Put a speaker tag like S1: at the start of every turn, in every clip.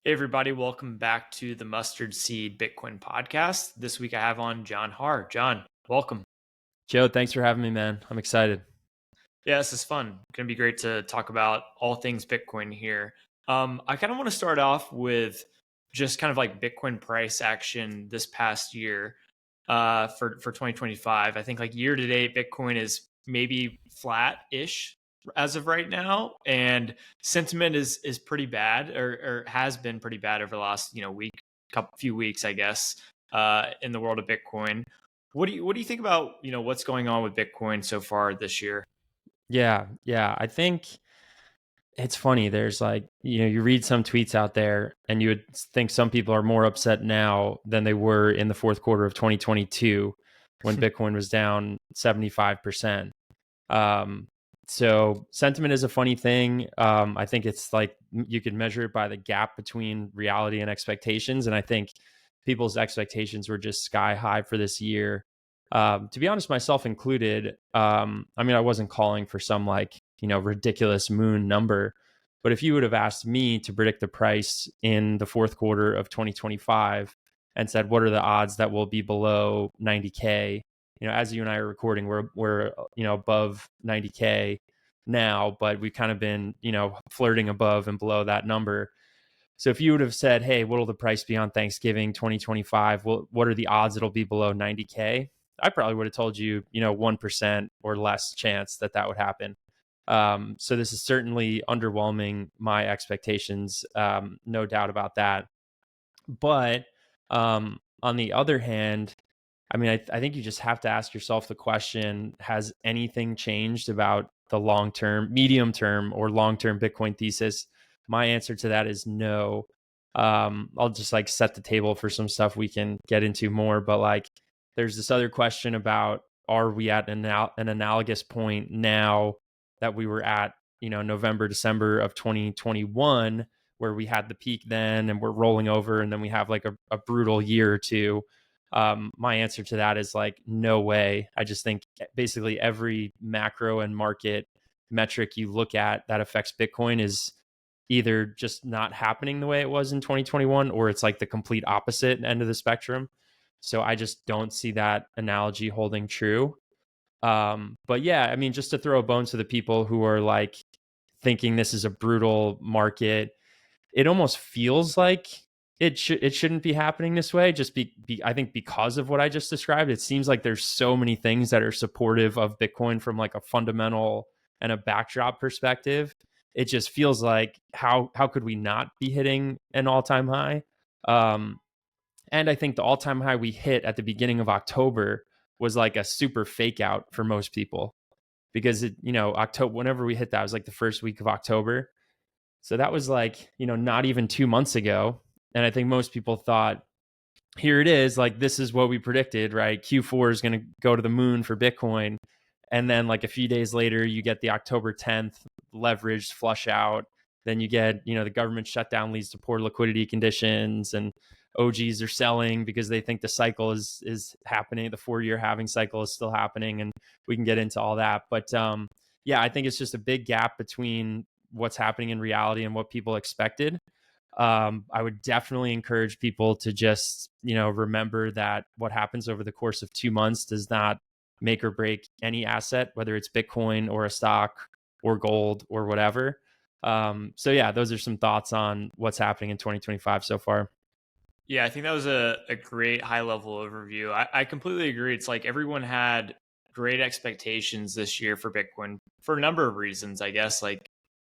S1: Hey, everybody, welcome back to the Mustard Seed Bitcoin podcast. This week I have on John Haar. John, welcome.
S2: Joe, thanks for having me, man. I'm excited.
S1: Yeah, this is fun. Going to be great to talk about all things Bitcoin here. I kind of want to start off with just kind of like Bitcoin price action this past year for 2025. I think like year to date, Bitcoin is maybe flat-ish as of right now, and sentiment is pretty bad, or has been pretty bad over the last few weeks, I guess, in the world of Bitcoin. What do you think about what's going on with Bitcoin so far this year?
S2: Yeah. I think it's funny. There's you read some tweets out there and you would think some people are more upset now than they were in the fourth quarter of 2022 when Bitcoin was down 75%. Um, so sentiment is a funny thing. I think it's like you can measure it by the gap between reality and expectations. And I think people's expectations were just sky high for this year. To be honest, myself included, I mean, I wasn't calling for some ridiculous moon number. But if you would have asked me to predict the price in the fourth quarter of 2025 and said, what are the odds that will be below 90K? As you and I are recording, we're above 90K now, but we've kind of been flirting above and below that number. So if you would have said, hey, what will the price be on Thanksgiving 2025? Well, what are the odds it'll be below 90K? I probably would have told you 1% or less chance that would happen. So this is certainly underwhelming my expectations, no doubt about that. But on the other hand, I mean, I think you just have to ask yourself the question, has anything changed about the long term, medium term, or long term Bitcoin thesis? My answer to that is no. I'll just set the table for some stuff we can get into more. But there's this other question about, are we at an analogous point now that we were at, November, December of 2021, where we had the peak then and we're rolling over and then we have a brutal year or two. My answer to that is no way. I just think basically every macro and market metric you look at that affects Bitcoin is either just not happening the way it was in 2021, or it's the complete opposite end of the spectrum. So I just don't see that analogy holding true. But yeah, I mean, just to throw a bone to the people who are thinking this is a brutal market, it almost feels like it shouldn't be happening this way. Just I think because of what I just described, it seems like there's so many things that are supportive of Bitcoin from a fundamental and a backdrop perspective. It just feels like how could we not be hitting an all-time high? And I think the all-time high we hit at the beginning of October was a super fake out for most people, because October, whenever we hit that, was the first week of October. So that was not even 2 months ago. And I think most people thought, here it is, this is what we predicted, right? Q4 is going to go to the moon for Bitcoin. And then a few days later, you get the October 10th leveraged flush out. Then you get, the government shutdown leads to poor liquidity conditions, and OGs are selling because they think the cycle is happening. The 4-year halving cycle is still happening, and we can get into all that. But yeah, I think it's just a big gap between what's happening in reality and what people expected. I would definitely encourage people to just, remember that what happens over the course of 2 months does not make or break any asset, whether it's Bitcoin or a stock or gold or whatever. So yeah, those are some thoughts on what's happening in 2025 so far.
S1: Yeah, I think that was a great high level overview. I completely agree. It's like everyone had great expectations this year for Bitcoin for a number of reasons, I guess.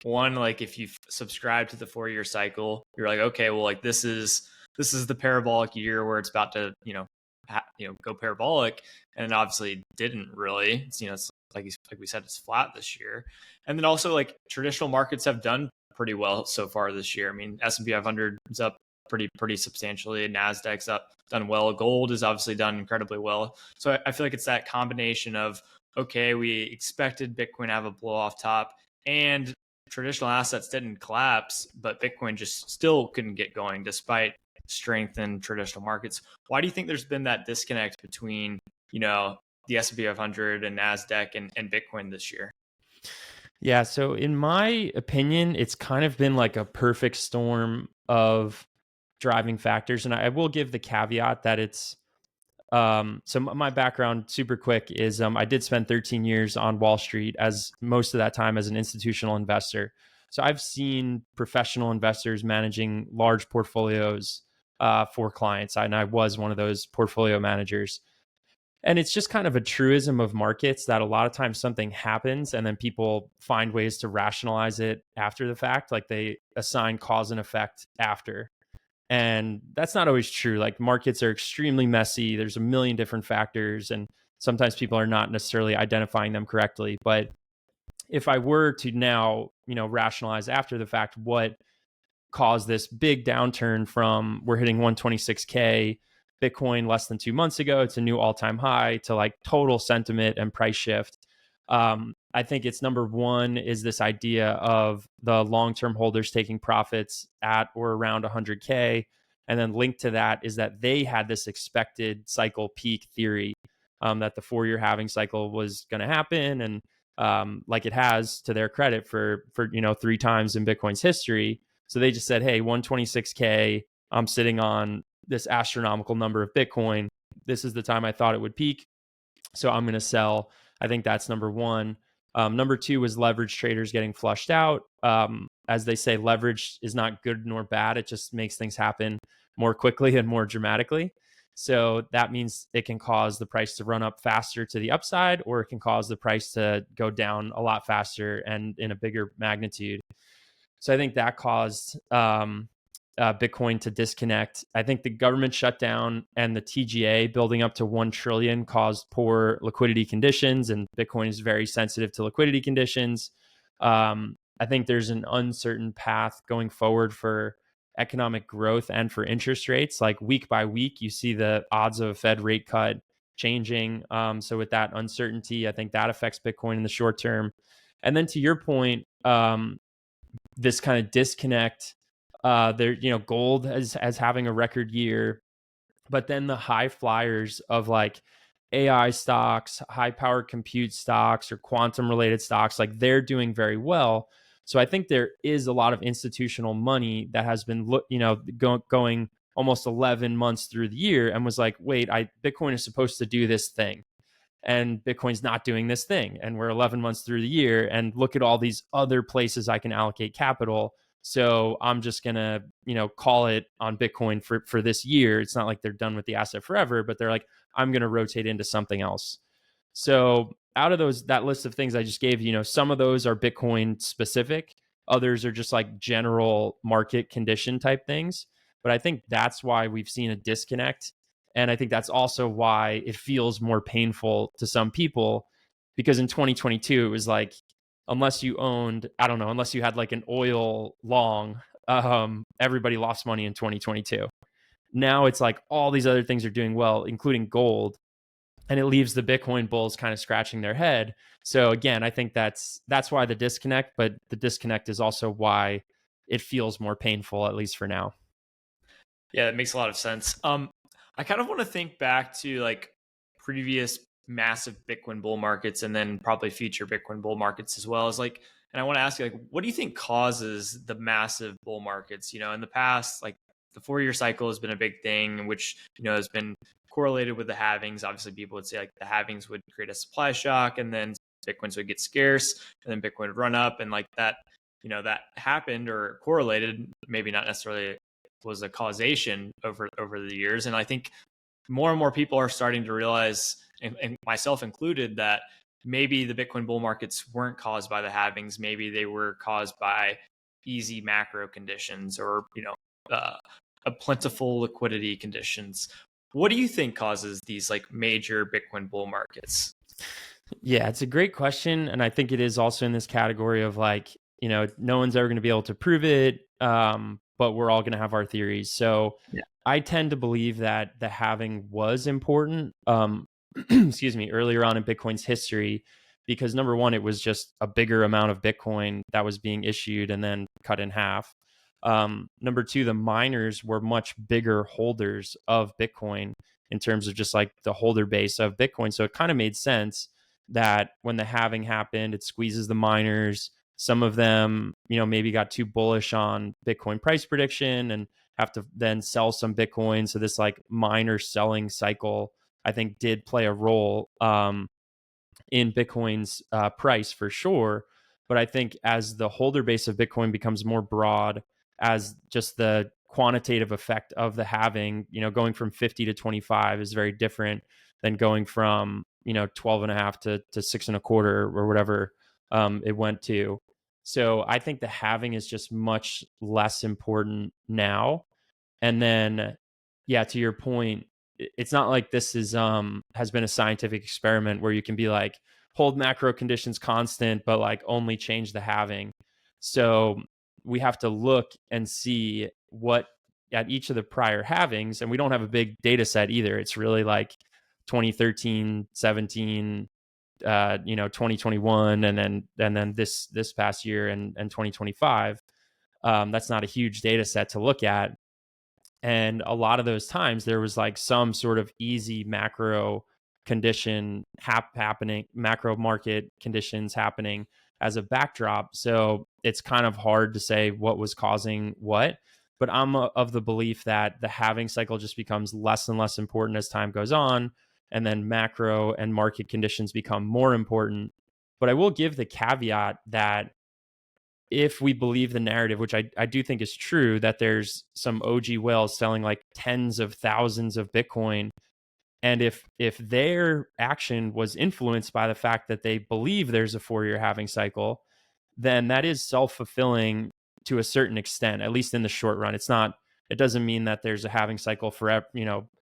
S1: One, if you subscribe to the 4-year cycle, you're okay, well, this is the parabolic year where it's about to go parabolic, and it obviously didn't really. It's like we said, it's flat this year. And then also traditional markets have done pretty well so far this year. I mean, S&P 500 is up pretty substantially. Nasdaq's up, done well. Gold has obviously done incredibly well. So I feel like it's that combination of, okay, we expected Bitcoin to have a blow off top, and traditional assets didn't collapse, but Bitcoin just still couldn't get going despite strength in traditional markets. Why do you think there's been that disconnect between, the S&P 500 and Nasdaq and Bitcoin this year?
S2: Yeah, so in my opinion, it's kind of been a perfect storm of driving factors. And I will give the caveat that it's so my background, super quick, is I did spend 13 years on Wall Street, as most of that time as an institutional investor. So I've seen professional investors managing large portfolios for clients, and I was one of those portfolio managers. And it's just kind of a truism of markets that a lot of times something happens and then people find ways to rationalize it after the fact, like they assign cause and effect after. And that's not always true. Like markets are extremely messy. There's a million different factors, and sometimes people are not necessarily identifying them correctly. But if I were to now, rationalize after the fact what caused this big downturn from we're hitting 126K Bitcoin less than 2 months ago, it's a new all-time high, to like total sentiment and price shift. I think it's number one is this idea of the long-term holders taking profits at or around 100K. And then linked to that is that they had this expected cycle peak theory, that the 4-year halving cycle was going to happen. And like it has, to their credit, for 3 times in Bitcoin's history. So they just said, hey, 126K, I'm sitting on this astronomical number of Bitcoin. This is the time I thought it would peak, so I'm going to sell. I think that's number one. Number two was leverage traders getting flushed out. As they say, leverage is not good nor bad. It just makes things happen more quickly and more dramatically. So that means it can cause the price to run up faster to the upside, or it can cause the price to go down a lot faster and in a bigger magnitude. So I think that caused Bitcoin to disconnect. I think the government shutdown and the TGA building up to 1 trillion caused poor liquidity conditions, and Bitcoin is very sensitive to liquidity conditions. I think there's an uncertain path going forward for economic growth and for interest rates. Like week by week, you see the odds of a Fed rate cut changing. So with that uncertainty, I think that affects Bitcoin in the short term. And then to your point, this kind of disconnect, there, gold as having a record year, but then the high flyers of like AI stocks, high power compute stocks, or quantum related stocks, like they're doing very well. So I think there is a lot of institutional money that has been going almost 11 months through the year and was like, wait, Bitcoin is supposed to do this thing, and Bitcoin's not doing this thing. And we're 11 months through the year, and look at all these other places I can allocate capital. So I'm just going to, call it on Bitcoin for this year. It's not like they're done with the asset forever, but they're like, I'm going to rotate into something else. So out of that list of things I just gave, some of those are Bitcoin specific. Others are just like general market condition type things. But I think that's why we've seen a disconnect. And I think that's also why it feels more painful to some people, because in 2022, it was like, unless you owned, I don't know, unless you had like an oil long, everybody lost money in 2022. Now it's like all these other things are doing well, including gold, and it leaves the Bitcoin bulls kind of scratching their head. So again, I think that's why the disconnect, but the disconnect is also why it feels more painful, at least for now.
S1: Yeah, that makes a lot of sense. I kind of want to think back to like previous massive Bitcoin bull markets, and then probably future Bitcoin bull markets as well. As like, and I want to ask you, like, what do you think causes the massive bull markets? In the past, like the 4-year cycle has been a big thing, which has been correlated with the halvings. Obviously, people would say like the halvings would create a supply shock, and then Bitcoins would get scarce, and then Bitcoin would run up, and like that, that happened or correlated. Maybe not necessarily was a causation over the years. And I think more and more people are starting to realize, and myself included, that maybe the Bitcoin bull markets weren't caused by the halvings. Maybe they were caused by easy macro conditions, or a plentiful liquidity conditions. What do you think causes these like major Bitcoin bull markets?
S2: Yeah, it's a great question, and I think it is also in this category of like, no one's ever going to be able to prove it, but we're all going to have our theories. So
S1: Yeah.
S2: I tend to believe that the halving was important, excuse me, earlier on in Bitcoin's history, because number one, it was just a bigger amount of Bitcoin that was being issued and then cut in half. Number two, the miners were much bigger holders of Bitcoin in terms of just like the holder base of Bitcoin. So it kind of made sense that when the halving happened, it squeezes the miners. Some of them, maybe got too bullish on Bitcoin price prediction and have to then sell some Bitcoin. So this like minor selling cycle, I think, did play a role in Bitcoin's price for sure. But I think as the holder base of Bitcoin becomes more broad, as just the quantitative effect of the halving, going from 50 to 25 is very different than going from 12 and a half to six and a quarter or whatever it went to. So I think the halving is just much less important now. And then, yeah, to your point, it's not like this is has been a scientific experiment where you can be like hold macro conditions constant, but like only change the halving. So we have to look and see what at each of the prior halvings, and we don't have a big data set either. It's really like 2013, 17, 2021, and then this past year and 2025. That's not a huge data set to look at, and a lot of those times there was like some sort of easy macro condition happening, macro market conditions happening as a backdrop. So it's kind of hard to say what was causing what. But I'm of the belief that the halving cycle just becomes less and less important as time goes on. And then macro and market conditions become more important. But I will give the caveat that if we believe the narrative, which I do think is true, that there's some OG whales selling like tens of thousands of Bitcoin, and if their action was influenced by the fact that they believe there's a 4-year halving cycle, then that is self-fulfilling to a certain extent, at least in the short run. It doesn't mean that there's a halving cycle forever,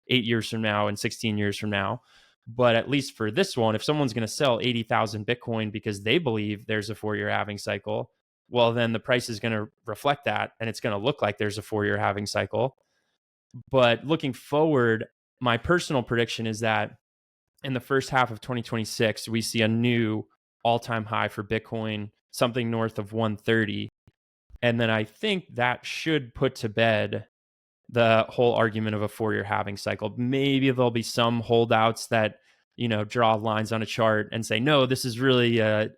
S2: 8 years from now and 16 years from now. But at least for this one, if someone's going to sell 80,000 Bitcoin because they believe there's a 4-year halving cycle, well, then the price is going to reflect that, and it's going to look like there's a 4-year halving cycle. But looking forward, my personal prediction is that in the first half of 2026, we see a new all-time high for Bitcoin, something north of 130. And then I think that should put to bed the whole argument of a 4-year halving cycle. Maybe there'll be some holdouts that, draw lines on a chart and say, no, this is really a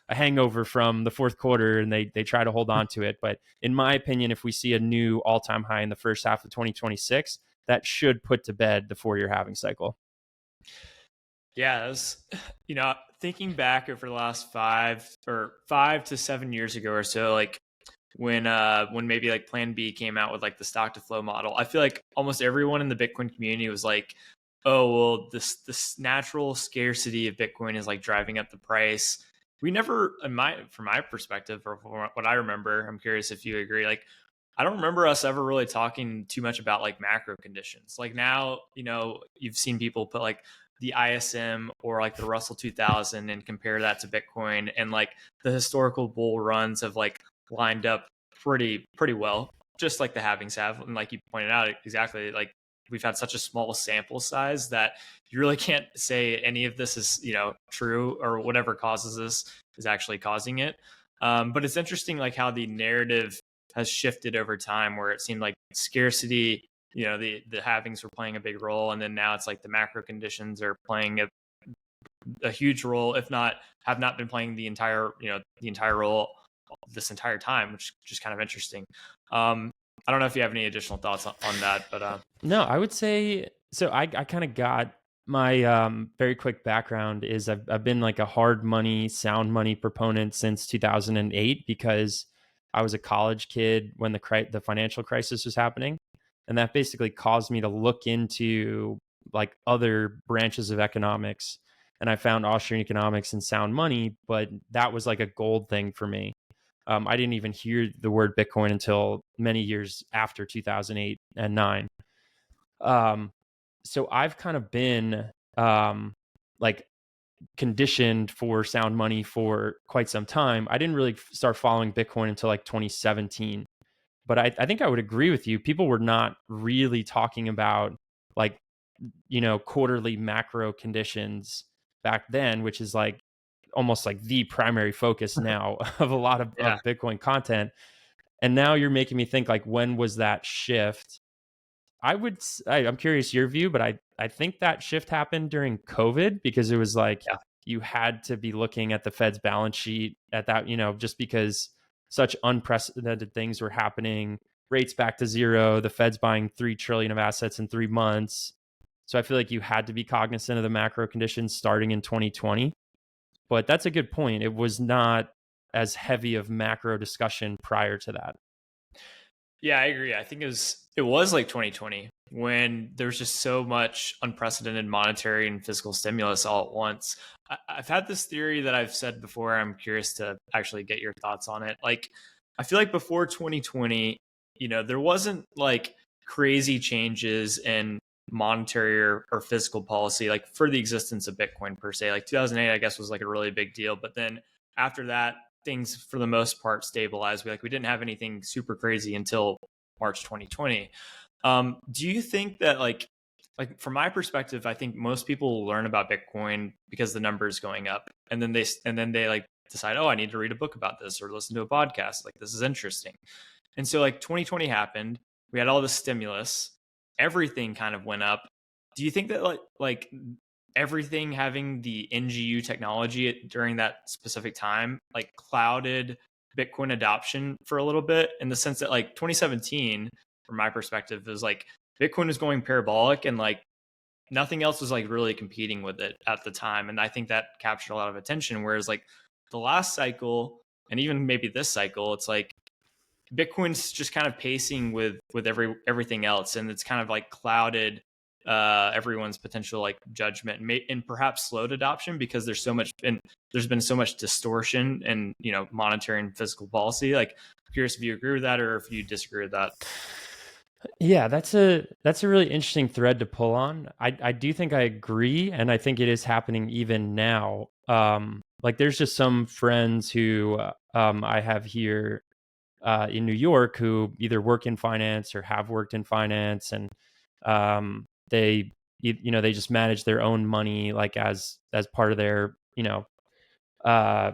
S2: hangover from the fourth quarter, and they try to hold on to it. But in my opinion, if we see a new all-time high in the first half of 2026, that should put to bed the 4-year halving cycle.
S1: Yeah, that was, thinking back over the last 5 to 7 years ago or so, like when maybe like Plan B came out with like the stock to flow model, I feel like almost everyone in the Bitcoin community was like, oh, well, this natural scarcity of Bitcoin is like driving up the price. We never, from my perspective, or from what I remember, I'm curious if you agree, like I don't remember us ever really talking too much about like macro conditions. Like now, you've seen people put like the ISM or like the Russell 2000 and compare that to Bitcoin, and like the historical bull runs have like lined up pretty well, just like the halvings have. And like you pointed out, exactly, like we've had such a small sample size that you really can't say any of this is, true, or whatever causes this is actually causing it. But it's interesting like how the narrative has shifted over time, where it seemed like scarcity, the halvings were playing a big role, and then now it's like the macro conditions are playing a huge role, if not have not been playing the entire role this entire time, which is just kind of interesting. I don't know if you have any additional thoughts on that, but
S2: no, I would say so. I kind of got my very quick background is I've been like a hard money, sound money proponent since 2008 because I was a college kid when the financial crisis was happening, and that basically caused me to look into like other branches of economics, and I found Austrian economics and sound money, but that was like a gold thing for me. I didn't even hear the word Bitcoin until many years after 2008 and 9. So I've kind of been like conditioned for sound money for quite some time. I didn't really start following Bitcoin until like 2017. But I think I would agree with you. People were not really talking about like, quarterly macro conditions back then, which is like almost like the primary focus now of a lot of Bitcoin content. And now you're making me think like, when was that shift? I'm curious your view, but I think that shift happened during COVID because it was like you had to be looking at the Fed's balance sheet at that, just because such unprecedented things were happening, rates back to zero, the Fed's buying 3 trillion of assets in 3 months. So I feel like you had to be cognizant of the macro conditions starting in 2020. But that's a good point. It was not as heavy of macro discussion prior to that.
S1: Yeah, I agree. I think it was like 2020 when there's just so much unprecedented monetary and fiscal stimulus all at once. I've had this theory that I've said before. I'm curious to actually get your thoughts on it. Like, I feel like before 2020, there wasn't like crazy changes in monetary or fiscal policy, like for the existence of Bitcoin per se. Like 2008, I guess, was like a really big deal. But then after that, things for the most part stabilized. We didn't have anything super crazy until March 2020. Do you think that like from my perspective, I think most people learn about Bitcoin because the number is going up, and then they like decide, oh, I need to read a book about this or listen to a podcast. Like, this is interesting. And so like 2020 happened, we had all this stimulus, everything kind of went up. Do you think that like everything having the NGU technology during that specific time like clouded Bitcoin adoption for a little bit, in the sense that like 2017, from my perspective, is like Bitcoin was going parabolic and like nothing else was like really competing with it at the time. And I think that captured a lot of attention. Whereas like the last cycle, and even maybe this cycle, it's like Bitcoin's just kind of pacing with everything else, and it's kind of like clouded everyone's potential like judgment and perhaps slowed adoption because there's been so much distortion in monetary and fiscal policy. Like, I'm curious if you agree with that or if you disagree with that.
S2: Yeah, that's a really interesting thread to pull on. I do think I agree, and I think it is happening even now. Like, there's just some friends who I have here in New York who either work in finance or have worked in finance, and they they just manage their own money, like as part of their uh,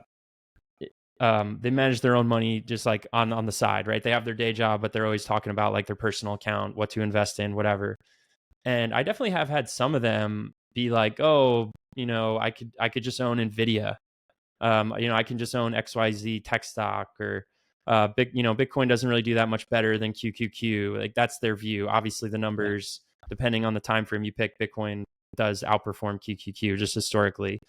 S2: they manage their own money just like on the side, right? They have their day job, but they're always talking about like their personal account, what to invest in, whatever. And I definitely have had some of them be like, oh, I could just own Nvidia. I can just own XYZ tech stock, or Bitcoin doesn't really do that much better than QQQ. Like, that's their view. Obviously the numbers, depending on the time frame you pick, Bitcoin does outperform QQQ just historically.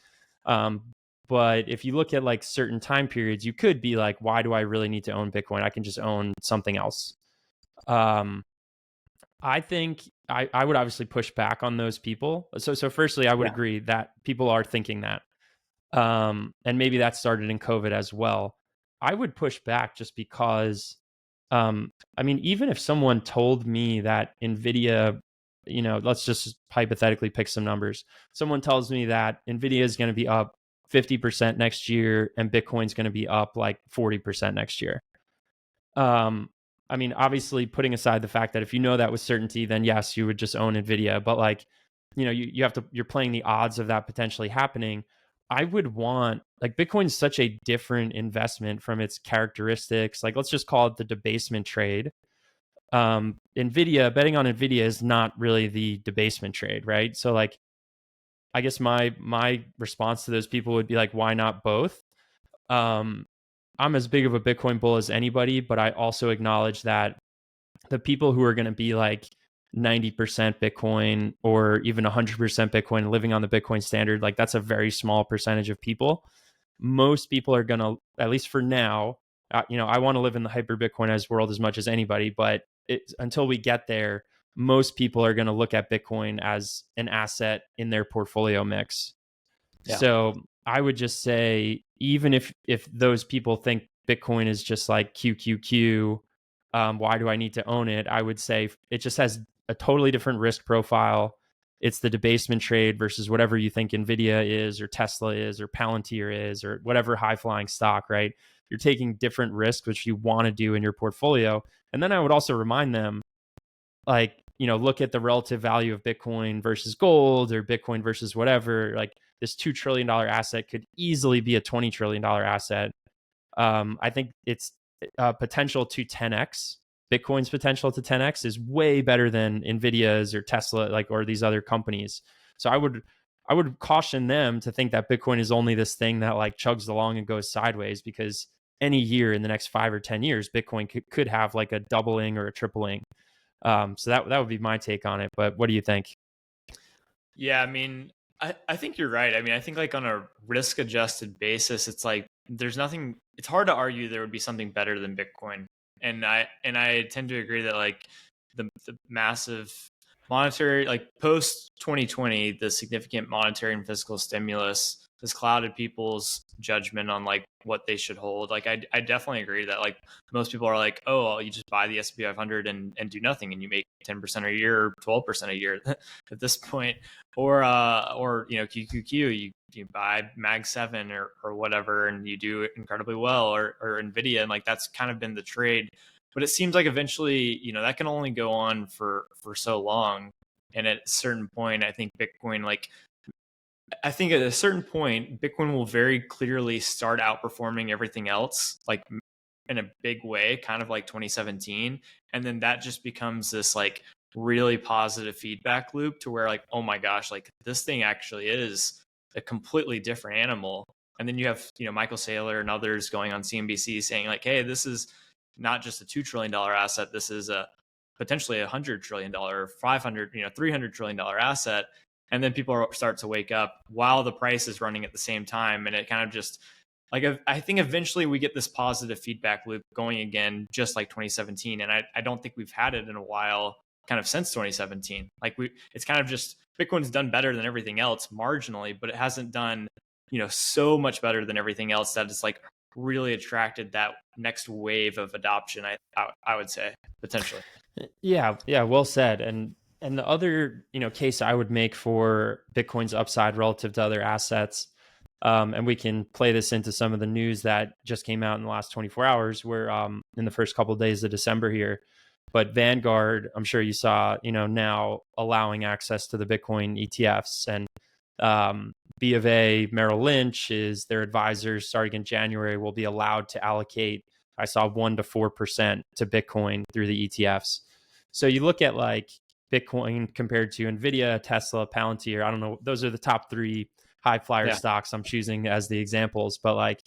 S2: But if you look at like certain time periods, you could be like, why do I really need to own Bitcoin? I can just own something else. I think I would obviously push back on those people. So firstly, I would agree that people are thinking that. And maybe that started in COVID as well. I would push back just because, I mean, even if someone told me that NVIDIA, let's just hypothetically pick some numbers. Someone tells me that NVIDIA is going to be up 50% next year and Bitcoin's going to be up like 40% next year. I mean, obviously putting aside the fact that if you know that with certainty, then yes, you would just own NVIDIA. But like, you're playing the odds of that potentially happening. I would want, like, Bitcoin's such a different investment from its characteristics. Like, let's just call it the debasement trade. Betting on NVIDIA is not really the debasement trade, right? So like, I guess my response to those people would be like, why not both? I'm as big of a Bitcoin bull as anybody, but I also acknowledge that the people who are going to be like 90% Bitcoin or even 100% Bitcoin living on the Bitcoin standard, like, that's a very small percentage of people. Most people are going to, at least for now, I want to live in the hyper Bitcoinized world as much as anybody, but until we get there, most people are going to look at Bitcoin as an asset in their portfolio mix. Yeah. So I would just say, even if those people think Bitcoin is just like QQQ, why do I need to own it? I would say it just has a totally different risk profile. It's the debasement trade versus whatever you think Nvidia is or Tesla is or Palantir is or whatever high flying stock, right? You're taking different risks, which you want to do in your portfolio. And then I would also remind them, like, look at the relative value of Bitcoin versus gold or Bitcoin versus whatever. Like, this $2 trillion asset could easily be a $20 trillion asset. I think it's potential to 10x. Bitcoin's potential to 10x is way better than Nvidia's or Tesla, like, or these other companies. So I would caution them to think that Bitcoin is only this thing that like chugs along and goes sideways, because any year in the next 5 or 10 years, Bitcoin could have like a doubling or a tripling. So that would be my take on it. But what do you think?
S1: Yeah, I mean, I think you're right. I mean, I think like on a risk adjusted basis, it's like there's nothing, it's hard to argue there would be something better than Bitcoin. And I tend to agree that like the massive monetary, like post 2020, the significant monetary and fiscal stimulus has clouded people's judgment on like what they should hold. Like I definitely agree that like most people are like, oh, well, you just buy the S&P 500 and do nothing and you make 10% a year or 12% a year at this point. Or QQQ, you buy Mag 7 or whatever and you do incredibly well, or Nvidia, and like that's kind of been the trade. But it seems like eventually, that can only go on for so long. And at a certain point, I think at a certain point, Bitcoin will very clearly start outperforming everything else, like in a big way, kind of like 2017. And then that just becomes this like really positive feedback loop to where like, oh my gosh, like this thing actually is a completely different animal. And then you have, Michael Saylor and others going on CNBC saying like, hey, this is not just a $2 trillion asset. This is a potentially $100 trillion, 500, $300 trillion asset. And then people start to wake up while the price is running at the same time. And it kind of just like, I think eventually we get this positive feedback loop going again, just like 2017. And I don't think we've had it in a while, kind of since 2017. Like it's kind of just Bitcoin's done better than everything else marginally, but it hasn't done, so much better than everything else that it's like really attracted that next wave of adoption. I would say potentially.
S2: Yeah, well said. And the other, case I would make for Bitcoin's upside relative to other assets, and we can play this into some of the news that just came out in the last 24 hours. We're in the first couple of days of December here, but Vanguard, I'm sure you saw, now allowing access to the Bitcoin ETFs, and B of A, Merrill Lynch is their advisors starting in January will be allowed to allocate, I saw 1 to 4% to Bitcoin through the ETFs. So you look at like Bitcoin compared to Nvidia, Tesla, Palantir. I don't know. Those are the top 3 high flyer stocks I'm choosing as the examples. But like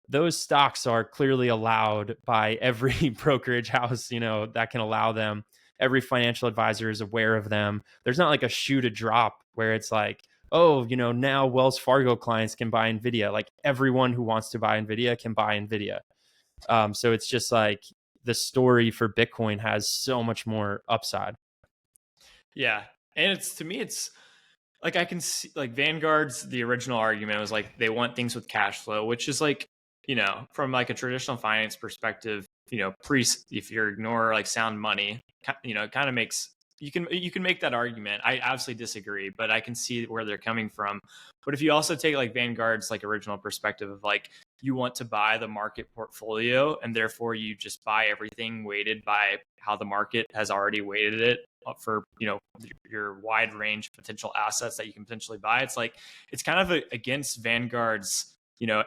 S2: those stocks are clearly allowed by every brokerage house, that can allow them. Every financial advisor is aware of them. There's not like a shoe to drop where it's like, oh, now Wells Fargo clients can buy Nvidia. Like everyone who wants to buy Nvidia can buy Nvidia. So it's just like the story for Bitcoin has so much more upside.
S1: Yeah. And to me, it's like, I can see like Vanguard's, the original argument was like, they want things with cash flow, which is like, from like a traditional finance perspective, if you ignore like sound money, it kind of makes, you can make that argument. I absolutely disagree, but I can see where they're coming from. But if you also take like Vanguard's like original perspective of like, you want to buy the market portfolio and therefore you just buy everything weighted by how the market has already weighted it for, your wide range of potential assets that you can potentially buy. It's like, it's kind of against Vanguard's,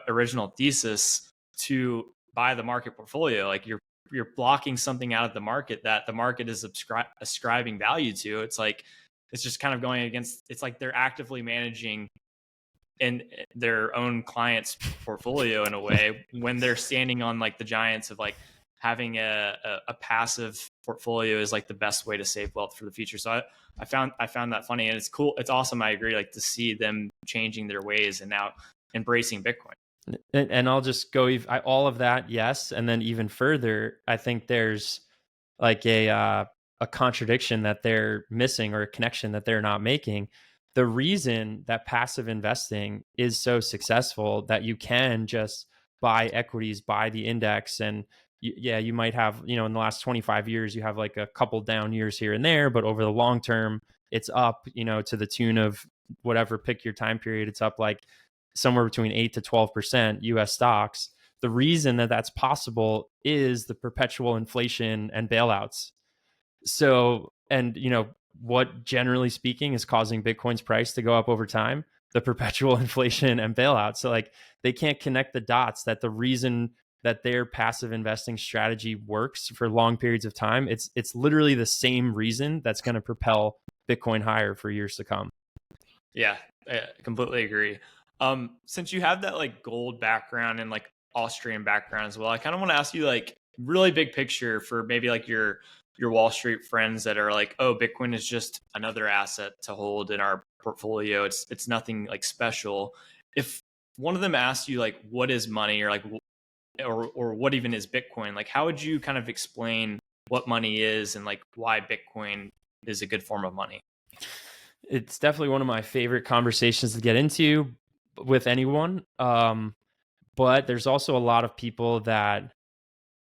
S1: original thesis to buy the market portfolio. Like you're blocking something out of the market that the market is ascribing value to. It's like, it's just kind of going against, it's like they're actively managing in their own client's portfolio in a way when they're standing on like the giants of like having a passive portfolio is like the best way to save wealth for the future. So I found that funny, and it's cool. It's awesome. I agree. Like to see them changing their ways and now embracing Bitcoin.
S2: And I'll just go all of that. Yes. And then even further, I think there's like a contradiction that they're missing, or a connection that they're not making. The reason that passive investing is so successful, that you can just buy equities, buy the index, and you might have, in the last 25 years, you have like a couple down years here and there, but over the long term, it's up, to the tune of whatever, pick your time period, it's up like somewhere between 8 to 12% US stocks. The reason that that's possible is the perpetual inflation and bailouts. So, and what generally speaking is causing Bitcoin's price to go up over time? The perpetual inflation and bailouts. So like they can't connect the dots that the reason that their passive investing strategy works for long periods of time, it's literally the same reason that's going to propel Bitcoin higher for years to come.
S1: Yeah. I completely agree. Since you have that like gold background and like Austrian background as well, I kind of want to ask you like really big picture for maybe like your Wall Street friends that are like, oh, Bitcoin is just another asset to hold in our portfolio. It's nothing like special. If one of them asked you like, what is money, or like, or what even is Bitcoin? Like, how would you kind of explain what money is and like why Bitcoin is a good form of money?
S2: It's definitely one of my favorite conversations to get into with anyone. But there's also a lot of people that,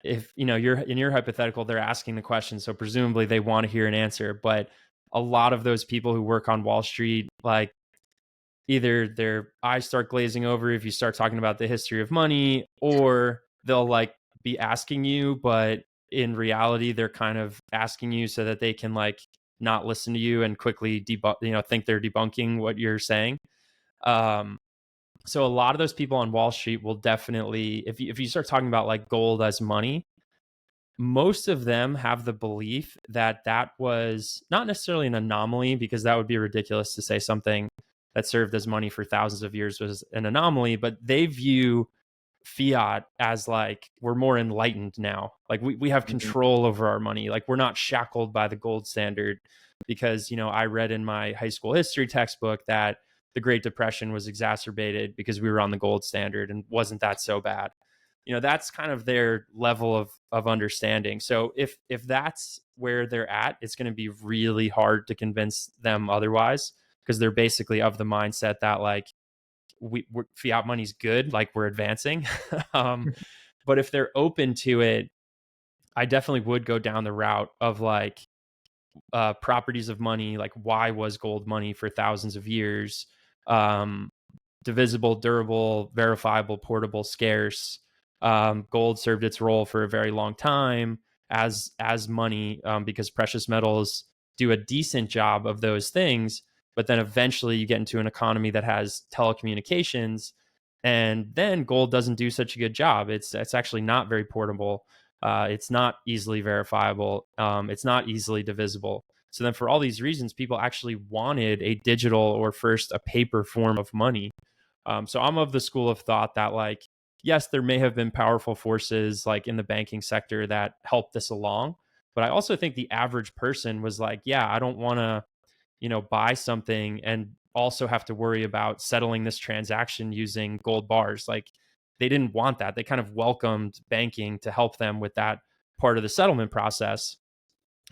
S2: if you're in your hypothetical, they're asking the question, so presumably they want to hear an answer. But a lot of those people who work on Wall Street, like, either their eyes start glazing over if you start talking about the history of money, or they'll like be asking you, but in reality they're kind of asking you so that they can like not listen to you and quickly debunk, think they're debunking what you're saying. um so a lot of those people on Wall Street will definitely, if you start talking about like gold as money, most of them have the belief that that was not necessarily an anomaly, because that would be ridiculous to say something that served as money for thousands of years was an anomaly, but they view fiat as like, we're more enlightened now. Like we have
S1: Mhm.
S2: control over our money. Like we're not shackled by the gold standard, because, I read in my high school history textbook that the Great Depression was exacerbated because we were on the gold standard, and wasn't that so bad. That's kind of their level of understanding. So if that's where they're at, it's going to be really hard to convince them otherwise, because they're basically of the mindset that like fiat money's good, like we're advancing. um, but if they're open to it, I definitely would go down the route of like, properties of money, like why was gold money for thousands of years? um, Divisible, durable, verifiable, portable, scarce. Gold served its role for a very long time as money, because precious metals do a decent job of those things. But then eventually you get into an economy that has telecommunications, and then gold doesn't do such a good job. It's actually not very portable. It's not easily verifiable. It's not easily divisible. So then, for all these reasons, people actually wanted a digital, or first a paper form of money. So I'm of the school of thought that like, yes, there may have been powerful forces like in the banking sector that helped this along, but I also think the average person was like, yeah, I don't want to, buy something and also have to worry about settling this transaction using gold bars. Like, they didn't want that. They kind of welcomed banking to help them with that part of the settlement process.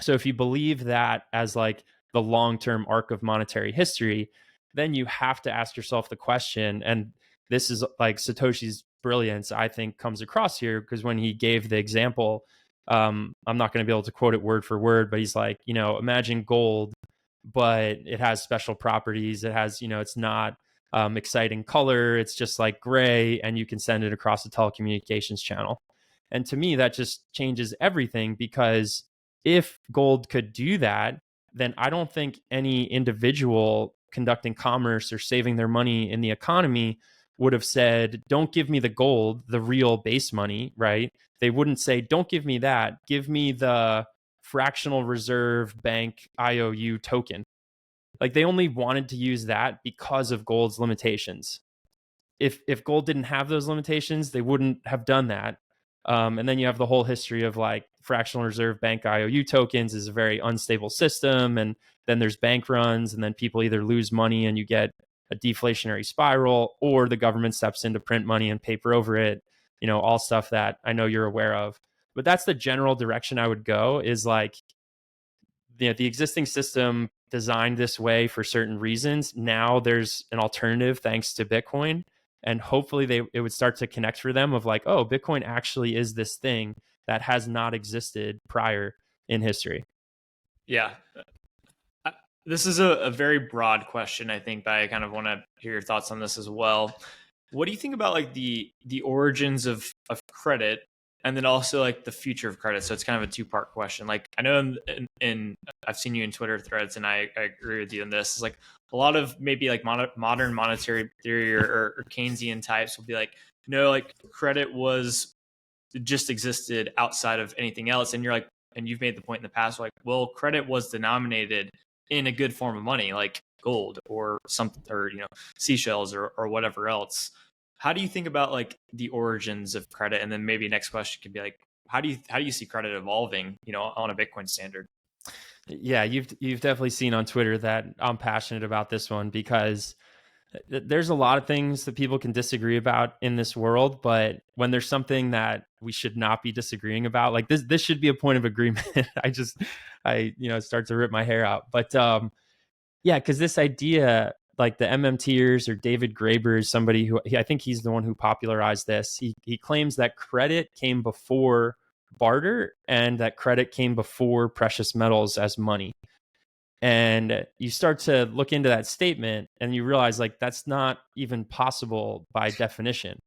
S2: So if you believe that as like the long-term arc of monetary history, then you have to ask yourself the question, and this is like Satoshi's brilliance, I think, comes across here, because when he gave the example, I'm not going to be able to quote it word for word, but he's like, imagine gold, but it has special properties. It has, it's not exciting color. It's just like gray, and you can send it across the telecommunications channel. And to me, that just changes everything, because if gold could do that, then I don't think any individual conducting commerce or saving their money in the economy would have said, don't give me the gold, the real base money, right? They wouldn't say, don't give me that. Give me the fractional reserve bank IOU token. Like, they only wanted to use that because of gold's limitations. If gold didn't have those limitations, they wouldn't have done that. And then you have the whole history of like fractional reserve bank IOU tokens is a very unstable system, and then there's bank runs, and then people either lose money and you get a deflationary spiral, or the government steps in to print money and paper over it. All stuff that I know you're aware of. But that's the general direction I would go. Is like, the existing system designed this way for certain reasons. Now there's an alternative thanks to Bitcoin, and hopefully it would start to connect for them of like, oh, Bitcoin actually is this thing that has not existed prior in history.
S1: Yeah. I- This is a very broad question, I think, but I kind of want to hear your thoughts on this as well. What do you think about like the origins of credit, and then also like the future of credit? So it's kind of a two-part question. Like, I know in I've seen you in Twitter threads, and I agree with you on this. It's like a lot of maybe like modern monetary theory, or Keynesian types will be like, no, like credit was just existed outside of anything else. And you're like, and you've made the point in the past, like, well, credit was denominated in a good form of money. Like gold or something, or seashells or whatever else. How do you think about like the origins of credit? And then maybe next question could be like, how do you see credit evolving, on a Bitcoin standard?
S2: Yeah, you've definitely seen on Twitter that I'm passionate about this one because there's a lot of things that people can disagree about in this world, but when there's something that we should not be disagreeing about, like this should be a point of agreement. I start to rip my hair out. But yeah, because this idea, like the MMTers or David Graeber is somebody who I think he's the one who popularized this. He claims that credit came before barter and that credit came before precious metals as money. And you start to look into that statement and you realize like that's not even possible by definition.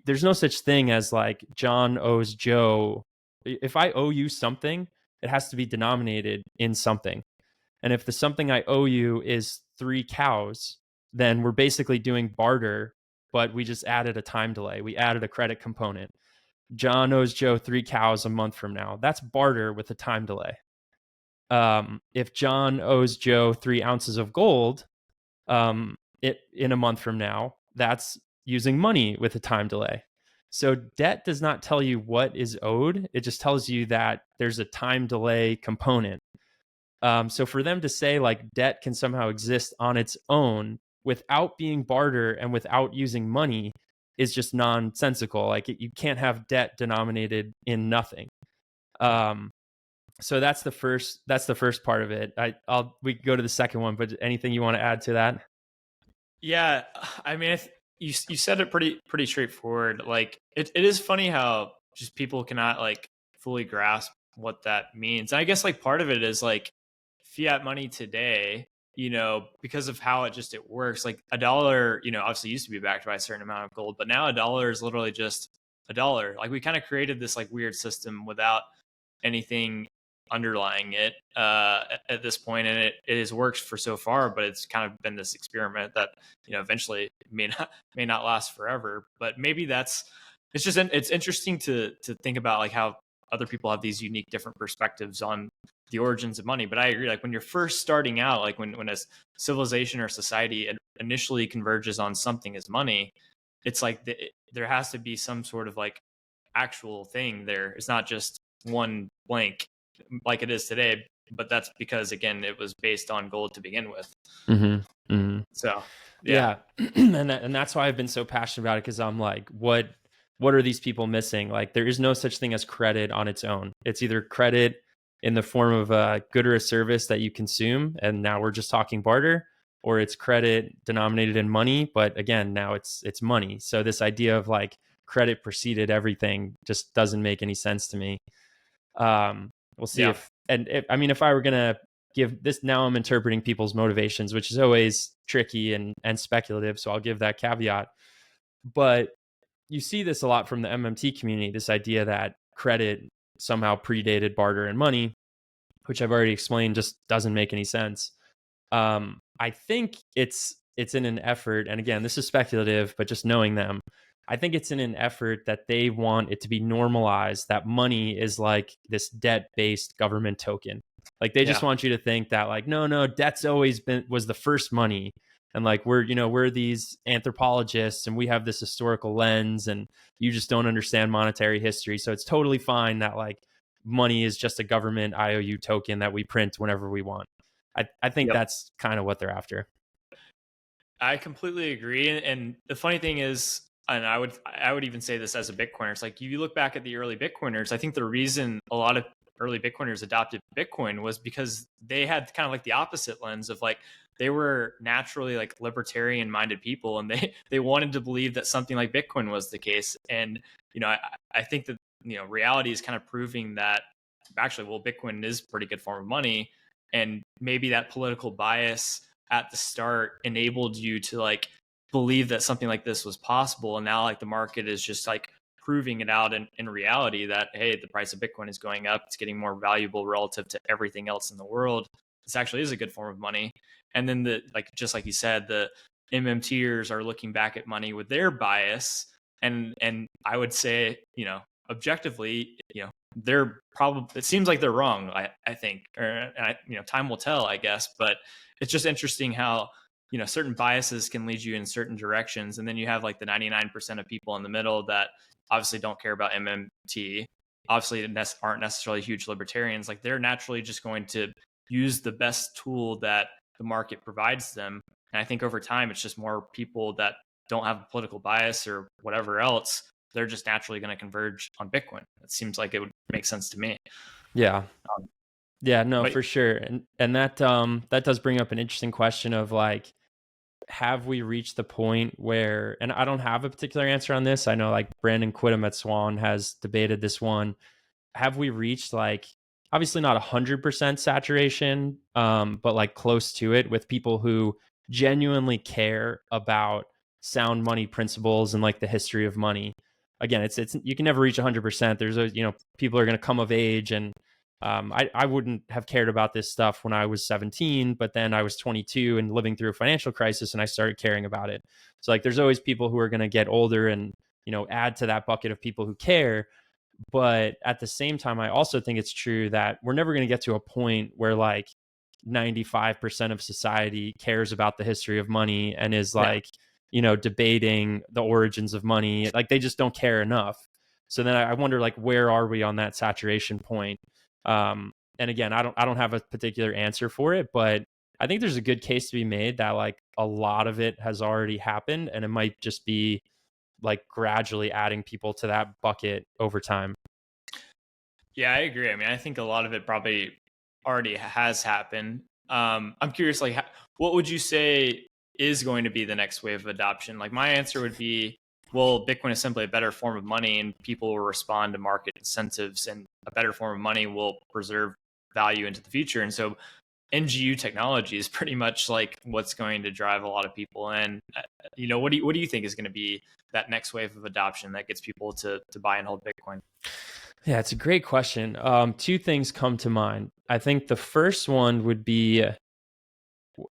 S2: There's no such thing as like John owes Joe. If I owe you something, it has to be denominated in something. And if the something I owe you is 3 cows, then we're basically doing barter, but we just added a time delay. We added a credit component. John owes Joe 3 cows a month from now. That's barter with a time delay. If John owes Joe 3 ounces of gold in a month from now, that's using money with a time delay. So debt does not tell you what is owed. It just tells you that there's a time delay component. So for them to say like debt can somehow exist on its own without being barter and without using money is just nonsensical. Like you can't have debt denominated in nothing. So that's the first part of it. We can go to the second one, but anything you want to add to that?
S1: Yeah, I mean, you said it pretty straightforward. Like it is funny how just people cannot like fully grasp what that means. And I guess like part of it is like fiat money today, because of how it works. Like a dollar, obviously used to be backed by a certain amount of gold, but now a dollar is literally just a dollar. Like we kind of created this like weird system without anything underlying it at this point, and it has worked for so far, but it's kind of been this experiment that eventually may not last forever. But maybe it's interesting to think about like how other people have these unique different perspectives on the origins of money. But I agree, like when you're first starting out, like when a civilization or society initially converges on something as money, it's like there has to be some sort of like actual thing there. It's not just one blank like it is today, but that's because again it was based on gold to begin with.
S2: Mm-hmm. Mm-hmm.
S1: So
S2: yeah. and that's why I've been so passionate about it, because I'm like, what are these people missing? Like there is no such thing as credit on its own. It's either credit in the form of a good or a service that you consume, and now we're just talking barter, or it's credit denominated in money, but again now it's money. So this idea of like credit preceded everything just doesn't make any sense to me. We'll see if I were gonna give this, now I'm interpreting people's motivations, which is always tricky and speculative, so I'll give that caveat. But you see this a lot from the MMT community, this idea that credit somehow predated barter and money, which I've already explained just doesn't make any sense. I think it's in an effort, and again, this is speculative, but just knowing them, I think it's in an effort that they want it to be normalized that money is like this debt-based government token. Like they just want you to think that like, no, debt's always was the first money. And like, we're these anthropologists and we have this historical lens and you just don't understand monetary history. So it's totally fine that like money is just a government IOU token that we print whenever we want. I think that's kind of what they're after.
S1: I completely agree. And the funny thing is, and I would even say this as a Bitcoiner, it's like you look back at the early Bitcoiners, I think the reason a lot of early Bitcoiners adopted Bitcoin was because they had kind of like the opposite lens of like, they were naturally like libertarian minded people, and they wanted to believe that something like Bitcoin was the case. And, I think that, reality is kind of proving that actually, well, Bitcoin is a pretty good form of money. And maybe that political bias at the start enabled you to like believe that something like this was possible. And now like the market is just like proving it out in reality that, hey, the price of Bitcoin is going up. It's getting more valuable relative to everything else in the world. This actually is a good form of money. And then just like you said, the MMTers are looking back at money with their bias. And I would say, objectively, they're probably, it seems like they're wrong. I think, or time will tell, I guess. But it's just interesting how certain biases can lead you in certain directions, and then you have like the 99% of people in the middle that obviously don't care about MMT. Obviously, aren't necessarily huge libertarians. Like they're naturally just going to use the best tool that the market provides them. And I think over time, it's just more people that don't have a political bias or whatever else. They're just naturally going to converge on Bitcoin. It seems like it would make sense to me.
S2: Yeah.
S1: Um,
S2: Yeah, no,
S1: but
S2: for sure. And that does bring up an interesting question of like, have we reached the point where, and I don't have a particular answer on this. I know like Brandon Quittem at Swan has debated this one. Have we reached like, obviously not 100% saturation, but like close to it with people who genuinely care about sound money principles and like the history of money? Again, it's you can never reach 100%. There's a, people are going to come of age, and I wouldn't have cared about this stuff when I was 17, but then I was 22 and living through a financial crisis, and I started caring about it. So like, there's always people who are going to get older and add to that bucket of people who care. But at the same time, I also think it's true that we're never going to get to a point where like 95% of society cares about the history of money and is
S1: yeah,
S2: like, debating the origins of money. Like they just don't care enough. So then I wonder, like, where are we on that saturation point? And again, I don't have a particular answer for it, but I think there's a good case to be made that like a lot of it has already happened, and it might just be like gradually adding people to that bucket over time.
S1: yeah, I agree. I mean, I think a lot of it probably already has happened. I'm curious, like, what would you say is going to be the next wave of adoption? Like, my answer would be, well, Bitcoin is simply a better form of money, and people will respond to market incentives, and a better form of money will preserve value into the future. And so, NGU technology is pretty much like what's going to drive a lot of people in. What do you think is going to be that next wave of adoption that gets people to buy and hold Bitcoin?
S2: Yeah, it's a great question. Two things come to mind. I think the first one would be,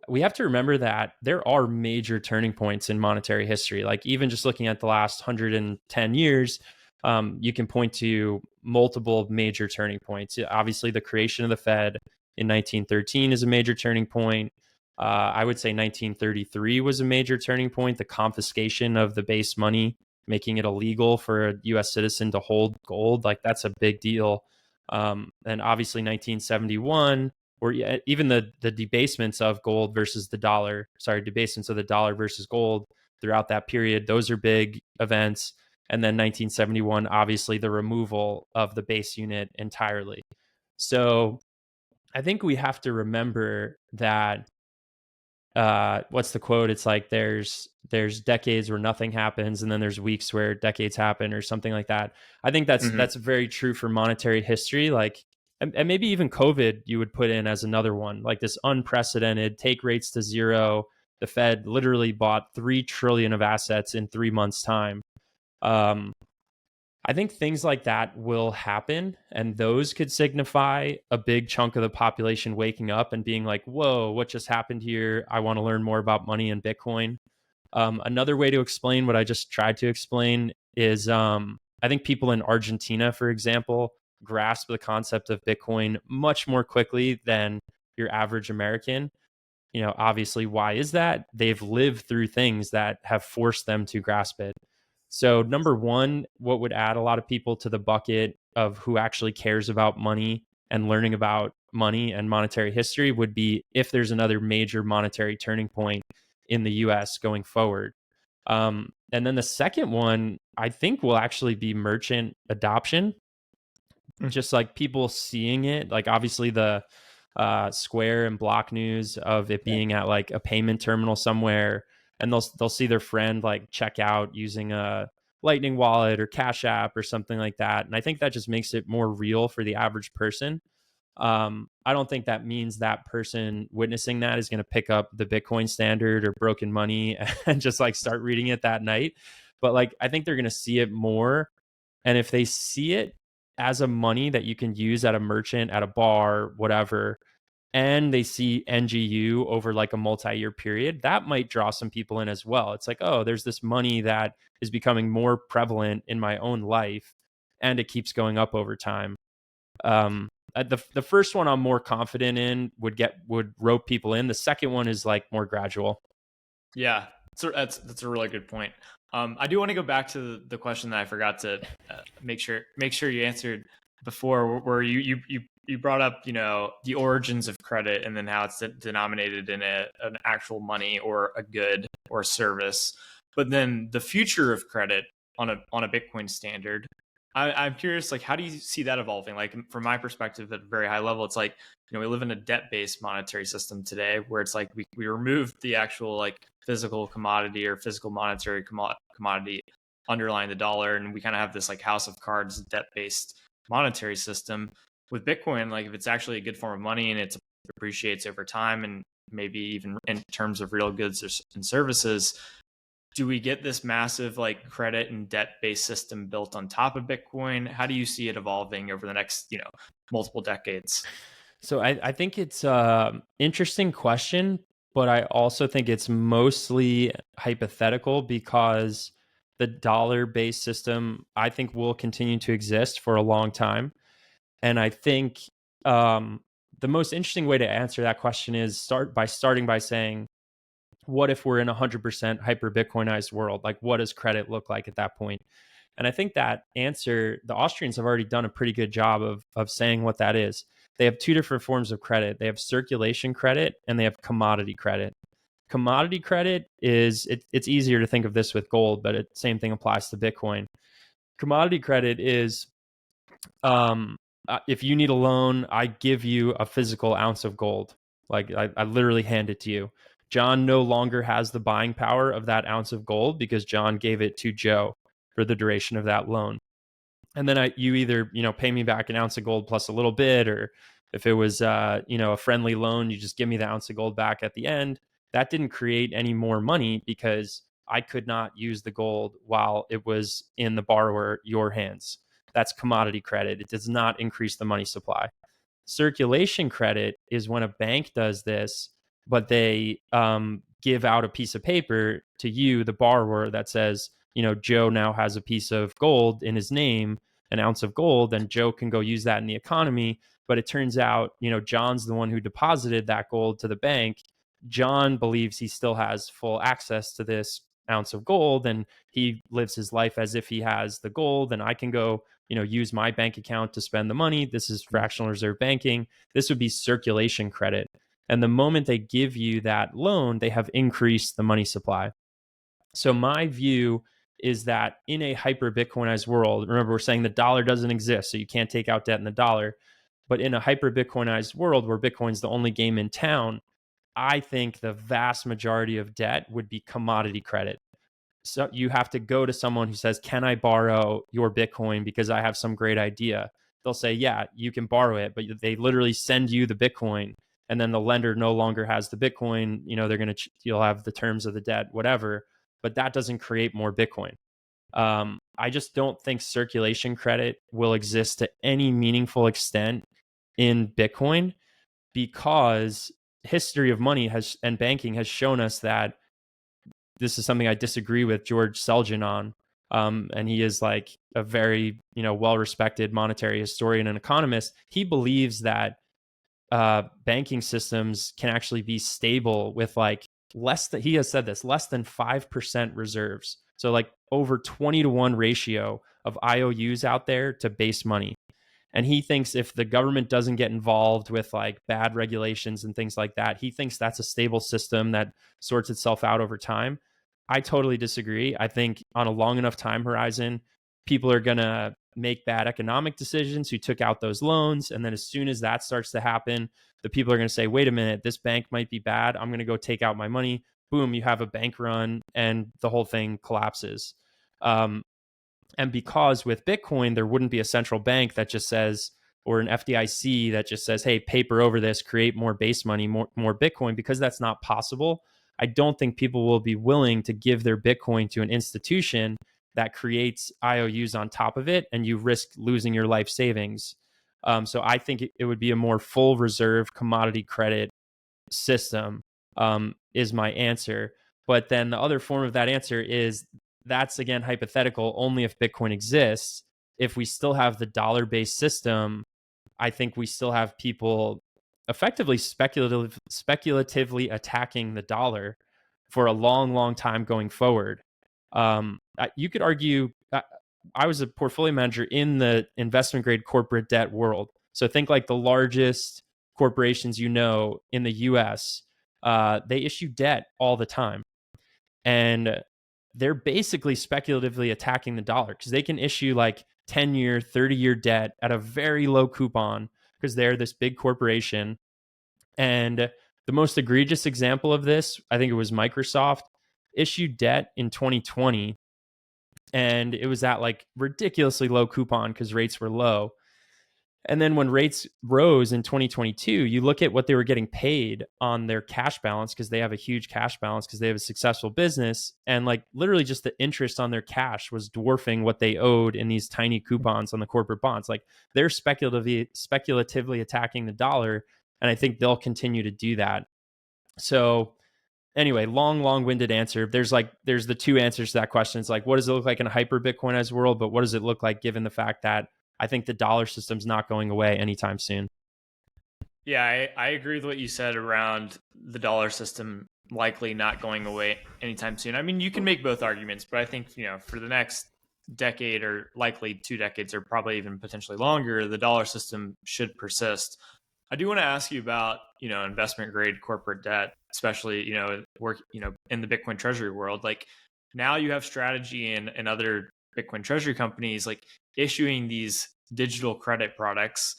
S2: we have to remember that there are major turning points in monetary history. Like even just looking at the last 110 years, you can point to multiple major turning points. Obviously, the creation of the Fed in 1913 is a major turning point. I would say 1933 was a major turning point. The confiscation of the base money, making it illegal for a U.S. citizen to hold gold, like that's a big deal. And obviously, 1971, or even the debasements of gold versus the dollar, debasements of the dollar versus gold throughout that period, those are big events. And then 1971, obviously the removal of the base unit entirely. So I think we have to remember that, what's the quote? It's like there's decades where nothing happens, and then there's weeks where decades happen, or something like that. I think
S1: Mm-hmm.
S2: that's very true for monetary history. Like, and maybe even COVID, you would put in as another one, like this unprecedented take rates to zero. The Fed literally bought 3 trillion of assets in 3 months' time. Um, I think things like that will happen, and those could signify a big chunk of the population waking up and being like, whoa, what just happened here? I want to learn more about money and Bitcoin. Another way to explain what I just tried to explain is, I think people in Argentina, for example, grasp the concept of Bitcoin much more quickly than your average American. Obviously, why is that? They've lived through things that have forced them to grasp it. So, number one, what would add a lot of people to the bucket of who actually cares about money and learning about money and monetary history would be if there's another major monetary turning point in the US going forward. And then the second one, I think, will actually be merchant adoption, just like people seeing it. Like, obviously, the Square and Block news of it
S1: Yeah.
S2: being at like a payment terminal somewhere, and they'll see their friend like check out using a Lightning wallet or Cash App or something like that, and I think that just makes it more real for the average person. I don't think that means that person witnessing that is going to pick up the Bitcoin Standard or Broken Money and just like start reading it that night. But like, I think they're going to see it more, and if they see it as a money that you can use at a merchant, at a bar, whatever, and they see NGU over like a multi-year period, that might draw some people in as well. It's like, oh, there's this money that is becoming more prevalent in my own life, and it keeps going up over time. The first one I'm more confident in would rope people in. The second one is like more gradual.
S1: Yeah, so that's a really good point. I do want to go back to the question that I forgot to make sure you answered before, where you brought up, the origins of credit and then how it's denominated in an actual money or a good or service, but then the future of credit on a Bitcoin standard. I'm curious, like, how do you see that evolving? Like, from my perspective, at a very high level, it's like, we live in a debt-based monetary system today, where it's like we removed the actual like physical commodity or physical monetary commodity underlying the dollar, and we kind of have this like house of cards debt-based monetary system. With Bitcoin, like, if it's actually a good form of money and it appreciates over time, and maybe even in terms of real goods and services, do we get this massive like credit and debt based system built on top of Bitcoin? How do you see it evolving over the next, multiple decades?
S2: So I think it's an interesting question, but I also think it's mostly hypothetical because the dollar based system, I think, will continue to exist for a long time. And I think um, the most interesting way to answer that question is starting by saying, what if we're in a 100% hyper Bitcoinized world? Like, what does credit look like at that point? And I think that answer, the Austrians have already done a pretty good job of saying what that is. They have two different forms of credit. They have circulation credit and they have commodity credit. Commodity credit it's easier to think of this with gold, but same thing applies to Bitcoin. Commodity credit is if you need a loan, I give you a physical ounce of gold. Like I literally hand it to you. John no longer has the buying power of that ounce of gold because John gave it to Joe for the duration of that loan. And then you either pay me back an ounce of gold plus a little bit, or if it was a friendly loan, you just give me the ounce of gold back at the end. That didn't create any more money because I could not use the gold while it was in the borrower, your hands. That's commodity credit. It does not increase the money supply. Circulation credit is when a bank does this, but they give out a piece of paper to you, the borrower, that says, Joe now has a piece of gold in his name, an ounce of gold, and Joe can go use that in the economy. But it turns out, John's the one who deposited that gold to the bank. John believes he still has full access to this ounce of gold, and he lives his life as if he has the gold, and I can go use my bank account to spend the money. This is fractional reserve banking. This would be circulation credit. And the moment they give you that loan, they have increased the money supply. So my view is that in a hyper Bitcoinized world, remember we're saying the dollar doesn't exist, so you can't take out debt in the dollar. But in a hyper Bitcoinized world where Bitcoin's the only game in town, I think the vast majority of debt would be commodity credit. So you have to go to someone who says, can I borrow your Bitcoin because I have some great idea? They'll say, yeah, you can borrow it, but they literally send you the Bitcoin, and then the lender no longer has the Bitcoin. You'll have the terms of the debt, whatever, but that doesn't create more Bitcoin. I just don't think circulation credit will exist to any meaningful extent in Bitcoin, because history of money and banking has shown us that this is something I disagree with George Selgin on. And he is like a very, well-respected monetary historian and economist. He believes that banking systems can actually be stable with like he has said this, less than 5% reserves. So like over 20-to-1 ratio of IOUs out there to base money. And he thinks if the government doesn't get involved with like bad regulations and things like that, he thinks that's a stable system that sorts itself out over time. I totally disagree. I think on a long enough time horizon, people are going to make bad economic decisions who took out those loans. And then as soon as that starts to happen, the people are going to say, wait a minute, this bank might be bad. I'm going to go take out my money. Boom, you have a bank run and the whole thing collapses. And because with Bitcoin, there wouldn't be a central bank that just says, or an FDIC that just says, hey, paper over this, create more base money, more Bitcoin, because that's not possible. I don't think people will be willing to give their Bitcoin to an institution that creates IOUs on top of it, and you risk losing your life savings. So I think it would be a more full reserve commodity credit system, is my answer. But then the other form of that answer is, that's again hypothetical only if Bitcoin exists. If we still have the dollar-based system, I think we still have people effectively speculatively attacking the dollar for a long, long time going forward. You could argue, I was a portfolio manager in the investment grade corporate debt world. So think like the largest corporations in the US, they issue debt all the time. And they're basically speculatively attacking the dollar because they can issue like 10-year, 30-year debt at a very low coupon because they're this big corporation. And the most egregious example of this, I think it was Microsoft, issued debt in 2020, and it was at like ridiculously low coupon because rates were low. And then when rates rose in 2022, you look at what they were getting paid on their cash balance because they have a huge cash balance because they have a successful business. And like literally just the interest on their cash was dwarfing what they owed in these tiny coupons on the corporate bonds. Like they're speculatively attacking the dollar. And I think they'll continue to do that. So anyway, long-winded answer. There's the two answers to that question. It's like, what does it look like in a hyper Bitcoinized world? But what does it look like given the fact that I think the dollar system's not going away anytime soon?
S1: Yeah, I agree with what you said around the dollar system likely not going away anytime soon. I mean, you can make both arguments, but I think, for the next decade or likely 2 decades or probably even potentially longer, the dollar system should persist. I do want to ask you about, investment grade corporate debt, especially, in the Bitcoin treasury world. Like now you have strategy and other Bitcoin treasury companies like issuing these digital credit products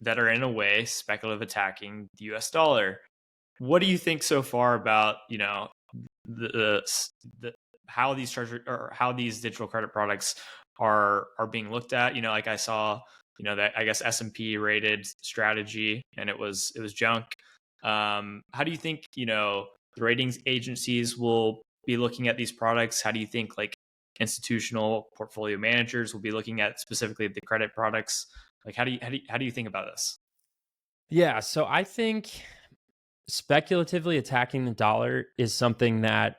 S1: that are in a way speculative attacking the US dollar. What do you think so far about, the, the how these treasury or how these digital credit products are being looked at? Like I saw, that I guess S&P rated strategy and it was junk. How do you think, the ratings agencies will be looking at these products? How do you think like institutional portfolio managers will be looking at specifically the credit products? Like how do you think about this?
S2: Yeah, so I think speculatively attacking the dollar is something that,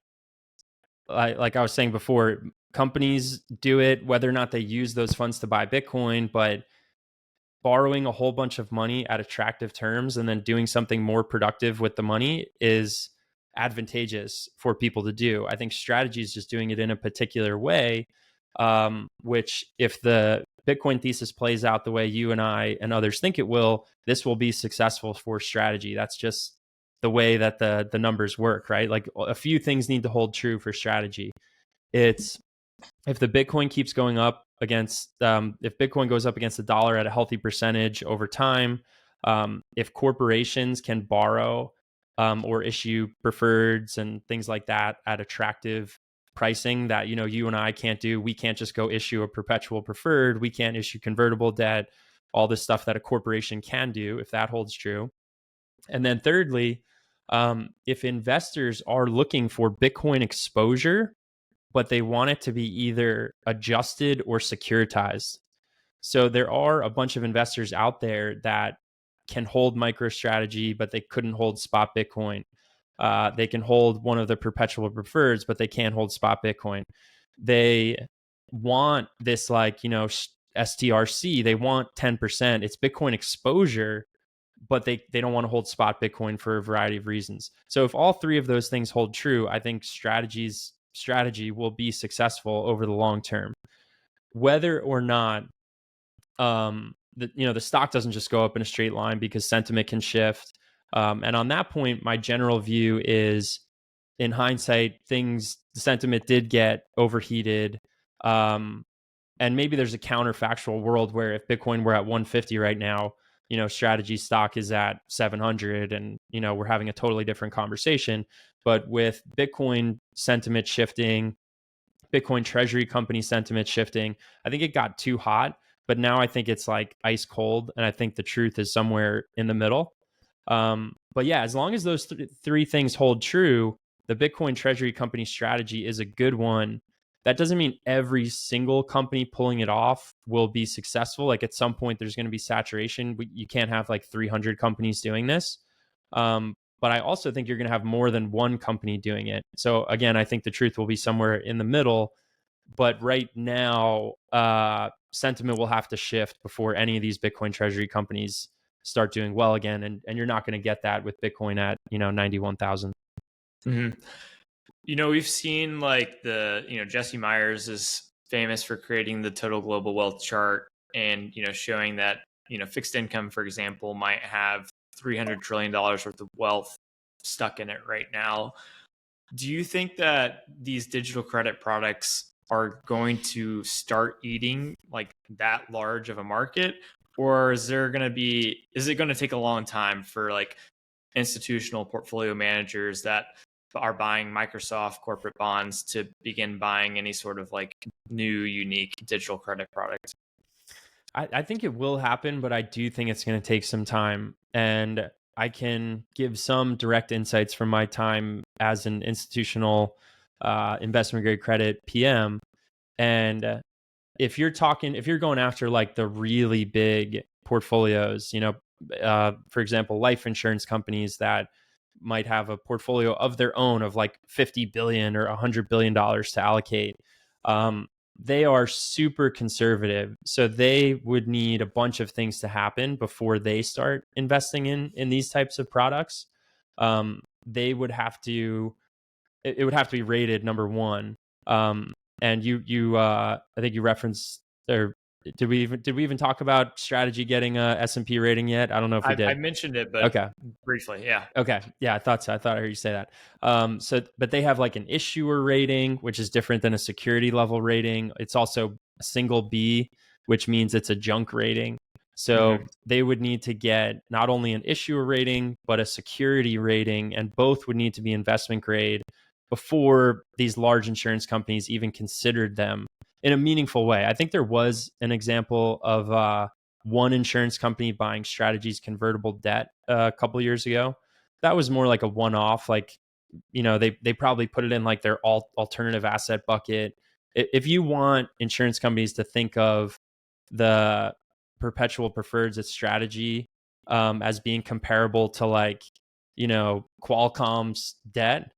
S2: like I was saying before, companies do it whether or not they use those funds to buy Bitcoin, but borrowing a whole bunch of money at attractive terms and then doing something more productive with the money is advantageous for people to do. I think strategy is just doing it in a particular way, which if the Bitcoin thesis plays out the way you and I and others think it will, this will be successful for strategy. That's just the way that the numbers work, right? Like a few things need to hold true for strategy. It's if the Bitcoin keeps going up against, if Bitcoin goes up against the dollar at a healthy percentage over time, if corporations can borrow or issue preferreds and things like that at attractive pricing that you and I can't do. We can't just go issue a perpetual preferred. We can't issue convertible debt. All this stuff that a corporation can do, if that holds true. And then thirdly, if investors are looking for Bitcoin exposure, but they want it to be either adjusted or securitized. So there are a bunch of investors out there that can hold MicroStrategy, but they couldn't hold spot Bitcoin. They can hold one of the perpetual preferreds, but they can't hold spot Bitcoin. They want this STRC. They want 10%. It's Bitcoin exposure, but they don't want to hold spot Bitcoin for a variety of reasons. So if all three of those things hold true, I think strategy will be successful over the long term. Whether or not the stock doesn't just go up in a straight line because sentiment can shift. And on that point, my general view is, in hindsight, the sentiment did get overheated. And maybe there's a counterfactual world where if Bitcoin were at 150 right now, strategy stock is at 700 and, we're having a totally different conversation. But with Bitcoin sentiment shifting, Bitcoin treasury company sentiment shifting, I think it got too hot, but now I think it's like ice cold. And I think the truth is somewhere in the middle. But yeah, as long as those three things hold true, the Bitcoin treasury company strategy is a good one. That doesn't mean every single company pulling it off will be successful. Like at some point, there's going to be saturation. You can't have like 300 companies doing this. But I also think you're going to have more than one company doing it. So again, I think the truth will be somewhere in the middle. But right now, sentiment will have to shift before any of these Bitcoin treasury companies start doing well again. And you're not going to get that with Bitcoin at, 91,000.
S1: Mm-hmm. We've seen like Jesse Myers is famous for creating the total global wealth chart and, showing that, fixed income, for example, might have $300 trillion worth of wealth stuck in it right now. Do you think that these digital credit products are going to start eating like that large of a market? Or is it going to take a long time for like institutional portfolio managers that are buying Microsoft corporate bonds to begin buying any sort of like new, unique digital credit product?
S2: I think it will happen, but I do think it's going to take some time. And I can give some direct insights from my time as an institutional investment grade credit PM. And if you're going after like the really big portfolios, for example, life insurance companies that might have a portfolio of their own of like 50 billion or $100 billion to allocate. They are super conservative. So they would need a bunch of things to happen before they start investing in these types of products. They would have to, it would have to be rated number one. And I think you referenced, or did we even talk about strategy getting a S&P rating yet? I don't know if we did.
S1: I mentioned it, but
S2: okay.
S1: briefly, yeah.
S2: Okay. Yeah, I thought so. I thought I heard you say that. But they have like an issuer rating, which is different than a security level rating. It's also a single B, which means it's a junk rating. So they would need to get not only an issuer rating, but a security rating, and both would need to be investment grade before these large insurance companies even considered them in a meaningful way. I think there was an example of one insurance company buying Strategy's convertible debt a couple years ago. That was more like a one-off. Like, they probably put it in like their alternative asset bucket. If you want insurance companies to think of the perpetual preferreds at Strategy as being comparable to like, Qualcomm's debt,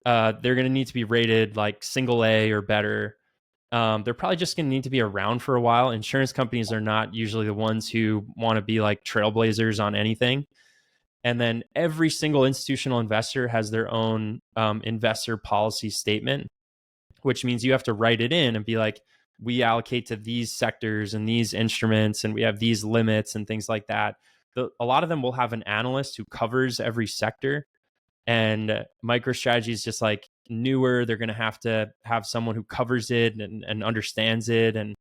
S2: they're going to need to be rated like single A or better. They're probably just going to need to be around for a while. Insurance companies are not usually the ones who want to be like trailblazers on anything. And then every single institutional investor has their own investor policy statement, which means you have to write it in and be like, we allocate to these sectors and these instruments, and we have these limits and things like that. A lot of them will have an analyst who covers every sector. And MicroStrategy is just like newer. They're going to have someone who covers it and understands it. And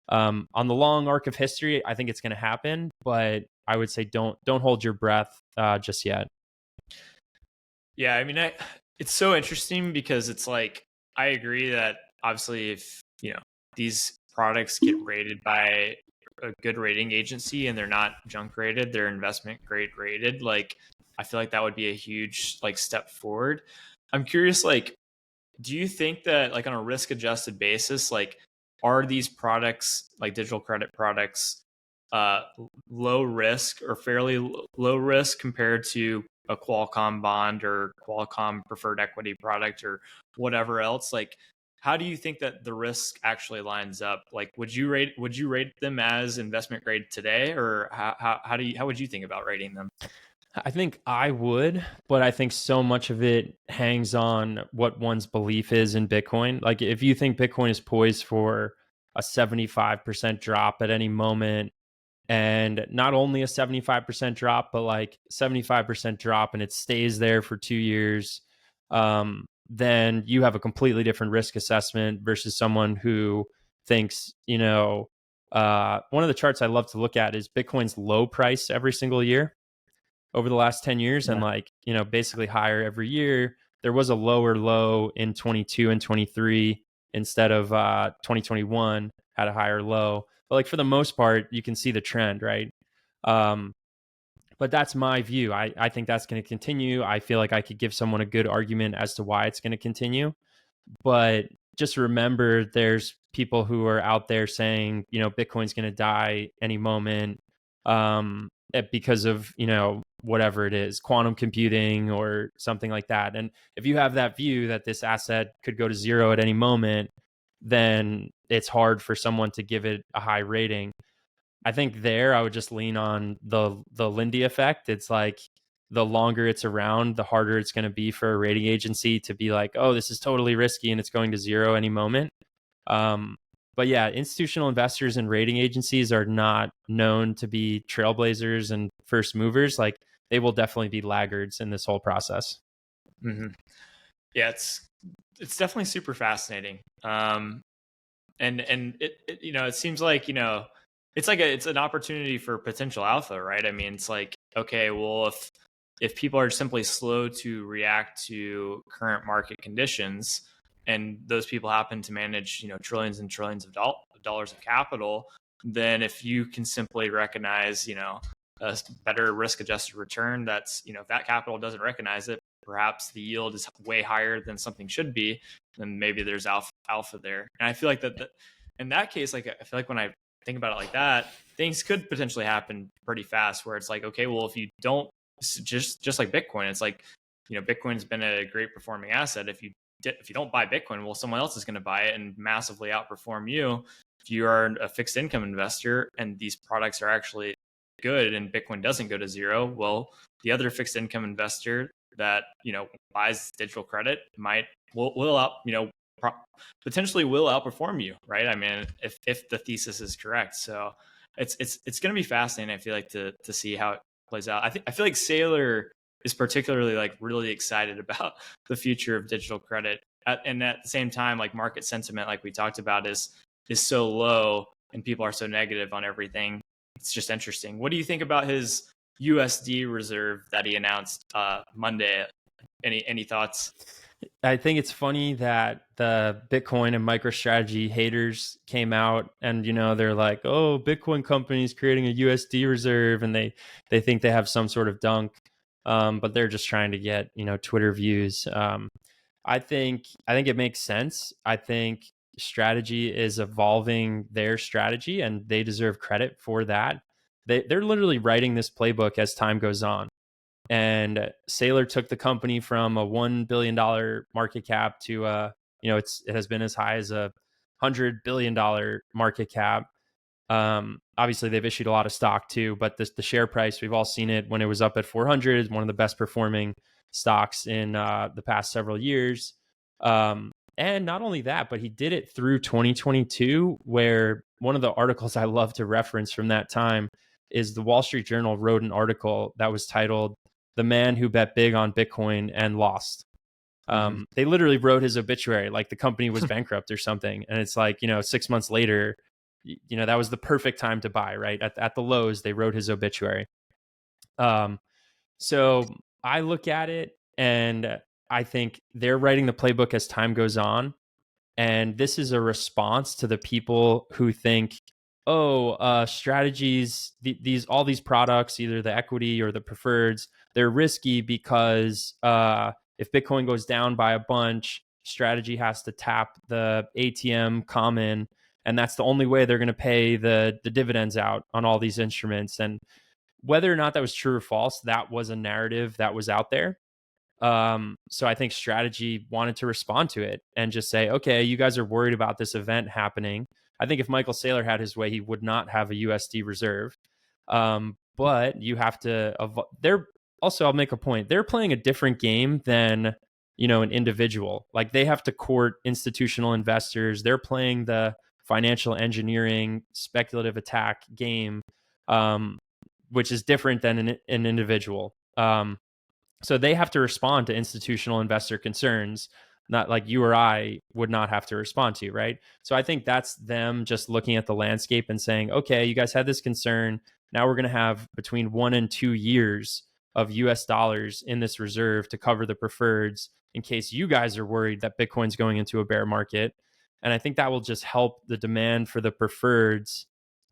S2: on the long arc of history, I think it's going to happen. But I would say don't hold your breath just yet.
S1: Yeah, I mean, it's so interesting because it's like I agree that obviously if these products get rated by a good rating agency and they're not junk rated, they're investment grade rated, like I feel like that would be a huge like step forward. I'm curious, like, do you think that like on a risk adjusted basis, like are these products like digital credit products low risk or fairly low risk compared to a Qualcomm bond or Qualcomm preferred equity product or whatever else? Like, how do you think that the risk actually lines up? Like, would you rate them as investment grade today, or how would you think about rating them?
S2: I think I would, but I think so much of it hangs on what one's belief is in Bitcoin. Like if you think Bitcoin is poised for a 75% drop at any moment, and not only a 75% drop, but like 75% drop and it stays there for 2 years, then you have a completely different risk assessment versus someone who thinks, one of the charts I love to look at is Bitcoin's low price every single year over the last 10 years, and like, basically higher every year. There was a lower low in 22 and 23 instead of 2021 had a higher low. But like for the most part, you can see the trend, right? But that's my view. I think that's going to continue. I feel like I could give someone a good argument as to why it's going to continue. But just remember, there's people who are out there saying, Bitcoin's going to die any moment because of, whatever it is, quantum computing or something like that. And if you have that view that this asset could go to zero at any moment, then it's hard for someone to give it a high rating. I think there I would just lean on the Lindy effect. It's like the longer it's around, the harder it's going to be for a rating agency to be like, oh, this is totally risky and it's going to zero any moment. But yeah, institutional investors and rating agencies are not known to be trailblazers and first movers. Like they will definitely be laggards in this whole process.
S1: Mm-hmm. Yeah, it's definitely super fascinating. And it it seems like it's an opportunity for potential alpha, right? I mean, it's like, okay, well, if people are simply slow to react to current market conditions, and those people happen to manage trillions and trillions of dollars of capital, then if you can simply recognize a better risk adjusted return, that's if that capital doesn't recognize it, perhaps the yield is way higher than something should be, then maybe there's alpha there. And I feel like that in that case, like I feel like when I think about it like that, things could potentially happen pretty fast where it's like, okay, well, if you don't, just like Bitcoin, it's like, Bitcoin's been a great performing asset. If you don't buy Bitcoin, well, someone else is going to buy it and massively outperform you. If you are a fixed income investor and these products are actually good and Bitcoin doesn't go to zero, well, the other fixed income investor that buys digital credit will out potentially will outperform you, right? I mean, if the thesis is correct. So it's going to be fascinating, I feel like, to see how it plays out. I feel like Saylor is particularly like really excited about the future of digital credit, and at the same time, like market sentiment, like we talked about, is so low and people are so negative on everything. It's just interesting. What do you think about his USD reserve that he announced Monday? Any thoughts?
S2: I think it's funny that the Bitcoin and MicroStrategy haters came out and, they're like, oh, Bitcoin company's creating a USD reserve, and they think they have some sort of dunk. But they're just trying to get, Twitter views. I think it makes sense. I think strategy is evolving their strategy and they deserve credit for that. They're literally writing this playbook as time goes on. And Saylor took the company from a $1 billion market cap to it has been as high as a $100 billion market cap. Obviously they've issued a lot of stock too, but the share price, we've all seen it when it was up at 400, is one of the best performing stocks in the past several years. And not only that, but he did it through 2022, where one of the articles I love to reference from that time is the Wall Street Journal wrote an article that was titled "The Man Who Bet Big on Bitcoin and Lost." They literally wrote his obituary like the company was bankrupt or something. And it's like, 6 months later, that was the perfect time to buy, right? At the lows, they wrote his obituary. So I look at it and I think they're writing the playbook as time goes on. And this is a response to the people who think, oh, strategies, all these products, either the equity or the preferreds, they're risky because if Bitcoin goes down by a bunch, strategy has to tap the ATM common, and that's the only way they're going to pay the dividends out on all these instruments. And whether or not that was true or false, that was a narrative that was out there. So I think strategy wanted to respond to it and just say, okay, you guys are worried about this event happening. I think if Michael Saylor had his way, he would not have a USD reserve. But you have to, they're also, I'll make a point. They're playing a different game than, an individual. Like they have to court institutional investors. They're playing the financial engineering, speculative attack game, which is different than an individual. So they have to respond to institutional investor concerns, not like you or I would not have to respond to, right? So I think that's them just looking at the landscape and saying, okay, you guys had this concern. Now we're going to have between 1 and 2 years of US dollars in this reserve to cover the preferreds in case you guys are worried that Bitcoin's going into a bear market. And I think that will just help the demand for the preferreds.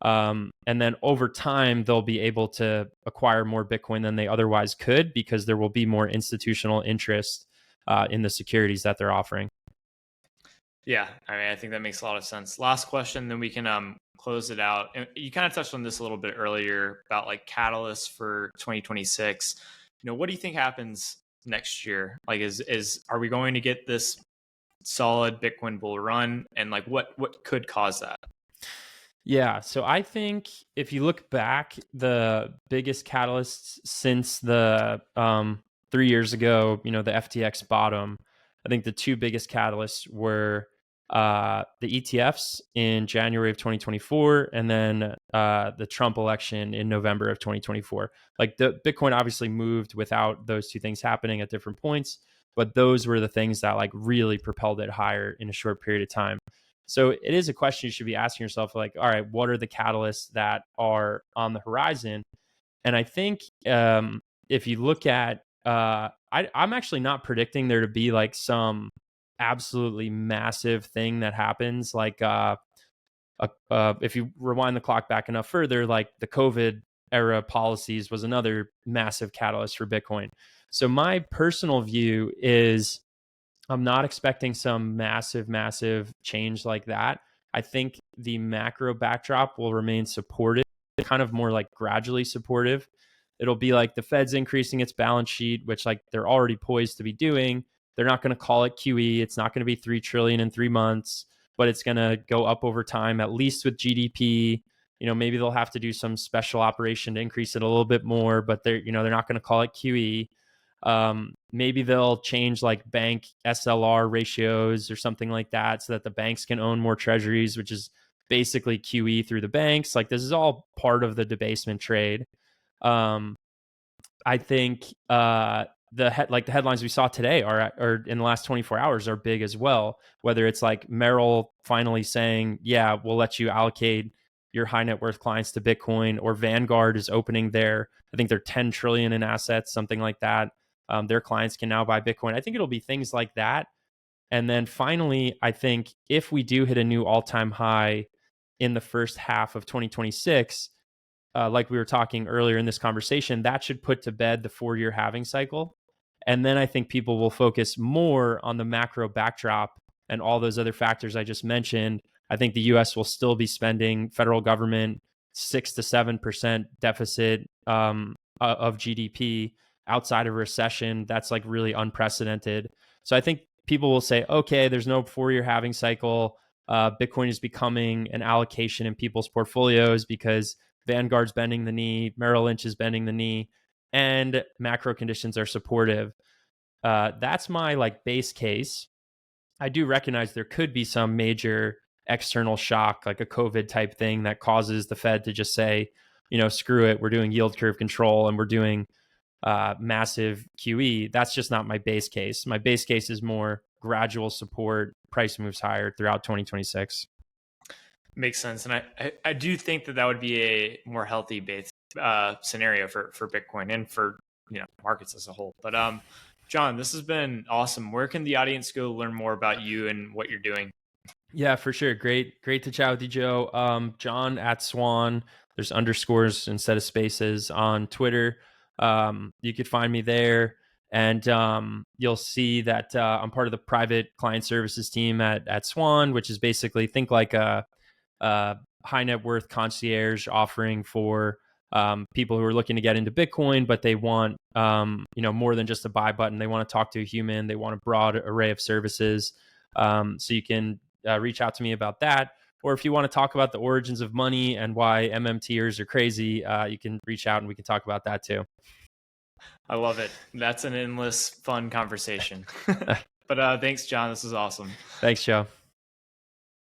S2: And then over time, they'll be able to acquire more Bitcoin than they otherwise could because there will be more institutional interest in the securities that they're offering.
S1: Yeah, I mean, I think that makes a lot of sense. Last question, then we can close it out. And you kind of touched on this a little bit earlier about like catalysts for 2026. What do you think happens next year? Like, are we going to get this solid Bitcoin bull run, and like what could cause that?
S2: Yeah, so I think if you look back, the biggest catalysts since the 3 years ago, the FTX bottom, I think the two biggest catalysts were the ETFs in January of 2024, and then the Trump election in November of 2024. Like the Bitcoin obviously moved without those two things happening at different points, but those were the things that like really propelled it higher in a short period of time. So it is a question you should be asking yourself, like, all right, what are the catalysts that are on the horizon? And I think if you look at, I'm actually not predicting there to be like some absolutely massive thing that happens. Like if you rewind the clock back enough further, like the COVID era policies was another massive catalyst for Bitcoin. So my personal view is I'm not expecting some massive, massive change like that. I think the macro backdrop will remain supportive, kind of more like gradually supportive. It'll be like the Fed's increasing its balance sheet, which like they're already poised to be doing. They're not going to call it QE. It's not going to be 3 trillion in 3 months, but it's going to go up over time, at least with GDP. Maybe they'll have to do some special operation to increase it a little bit more, but they're not going to call it QE. Maybe they'll change like bank SLR ratios or something like that so that the banks can own more treasuries, which is basically QE through the banks. Like this is all part of the debasement trade. I think the headlines we saw today are in the last 24 hours are big as well. Whether it's like Merrill finally saying, "Yeah, we'll let you allocate your high net worth clients to Bitcoin," or Vanguard is opening I think they're 10 trillion in assets, something like that. Their clients can now buy Bitcoin. I think it'll be things like that. And then finally, I think if we do hit a new all-time high in the first half of 2026, like we were talking earlier in this conversation, that should put to bed the 4-year halving cycle. And then I think people will focus more on the macro backdrop and all those other factors I just mentioned. I think the US will still be spending, federal government, 6 to 7% deficit of GDP outside of recession. That's like really unprecedented. So I think people will say, okay, there's no 4-year halving cycle. Bitcoin is becoming an allocation in people's portfolios because Vanguard's bending the knee, Merrill Lynch is bending the knee, and macro conditions are supportive. That's my like base case. I do recognize there could be some major external shock, like a COVID type thing that causes the Fed to just say, screw it, we're doing yield curve control and we're doing massive QE. That's just not my base case. My base case is more gradual support, price moves higher throughout 2026.
S1: Makes sense, and I do think that would be a more healthy base scenario for Bitcoin and for markets as a whole. But John, this has been awesome. Where can the audience go learn more about you and what you're doing?
S2: Yeah, for sure. Great to chat with you, Joe. John at Swan. There's underscores instead of spaces on Twitter. You could find me there, and you'll see that I'm part of the private client services team at Swan, which is basically think like a high net worth concierge offering for people who are looking to get into Bitcoin, but they want more than just a buy button. They want to talk to a human. They want a broad array of services. So you can reach out to me about that. Or if you want to talk about the origins of money and why MMTers are crazy, you can reach out and we can talk about that too.
S1: I love it. That's an endless fun conversation. But thanks, John. This is awesome.
S2: Thanks, Joe.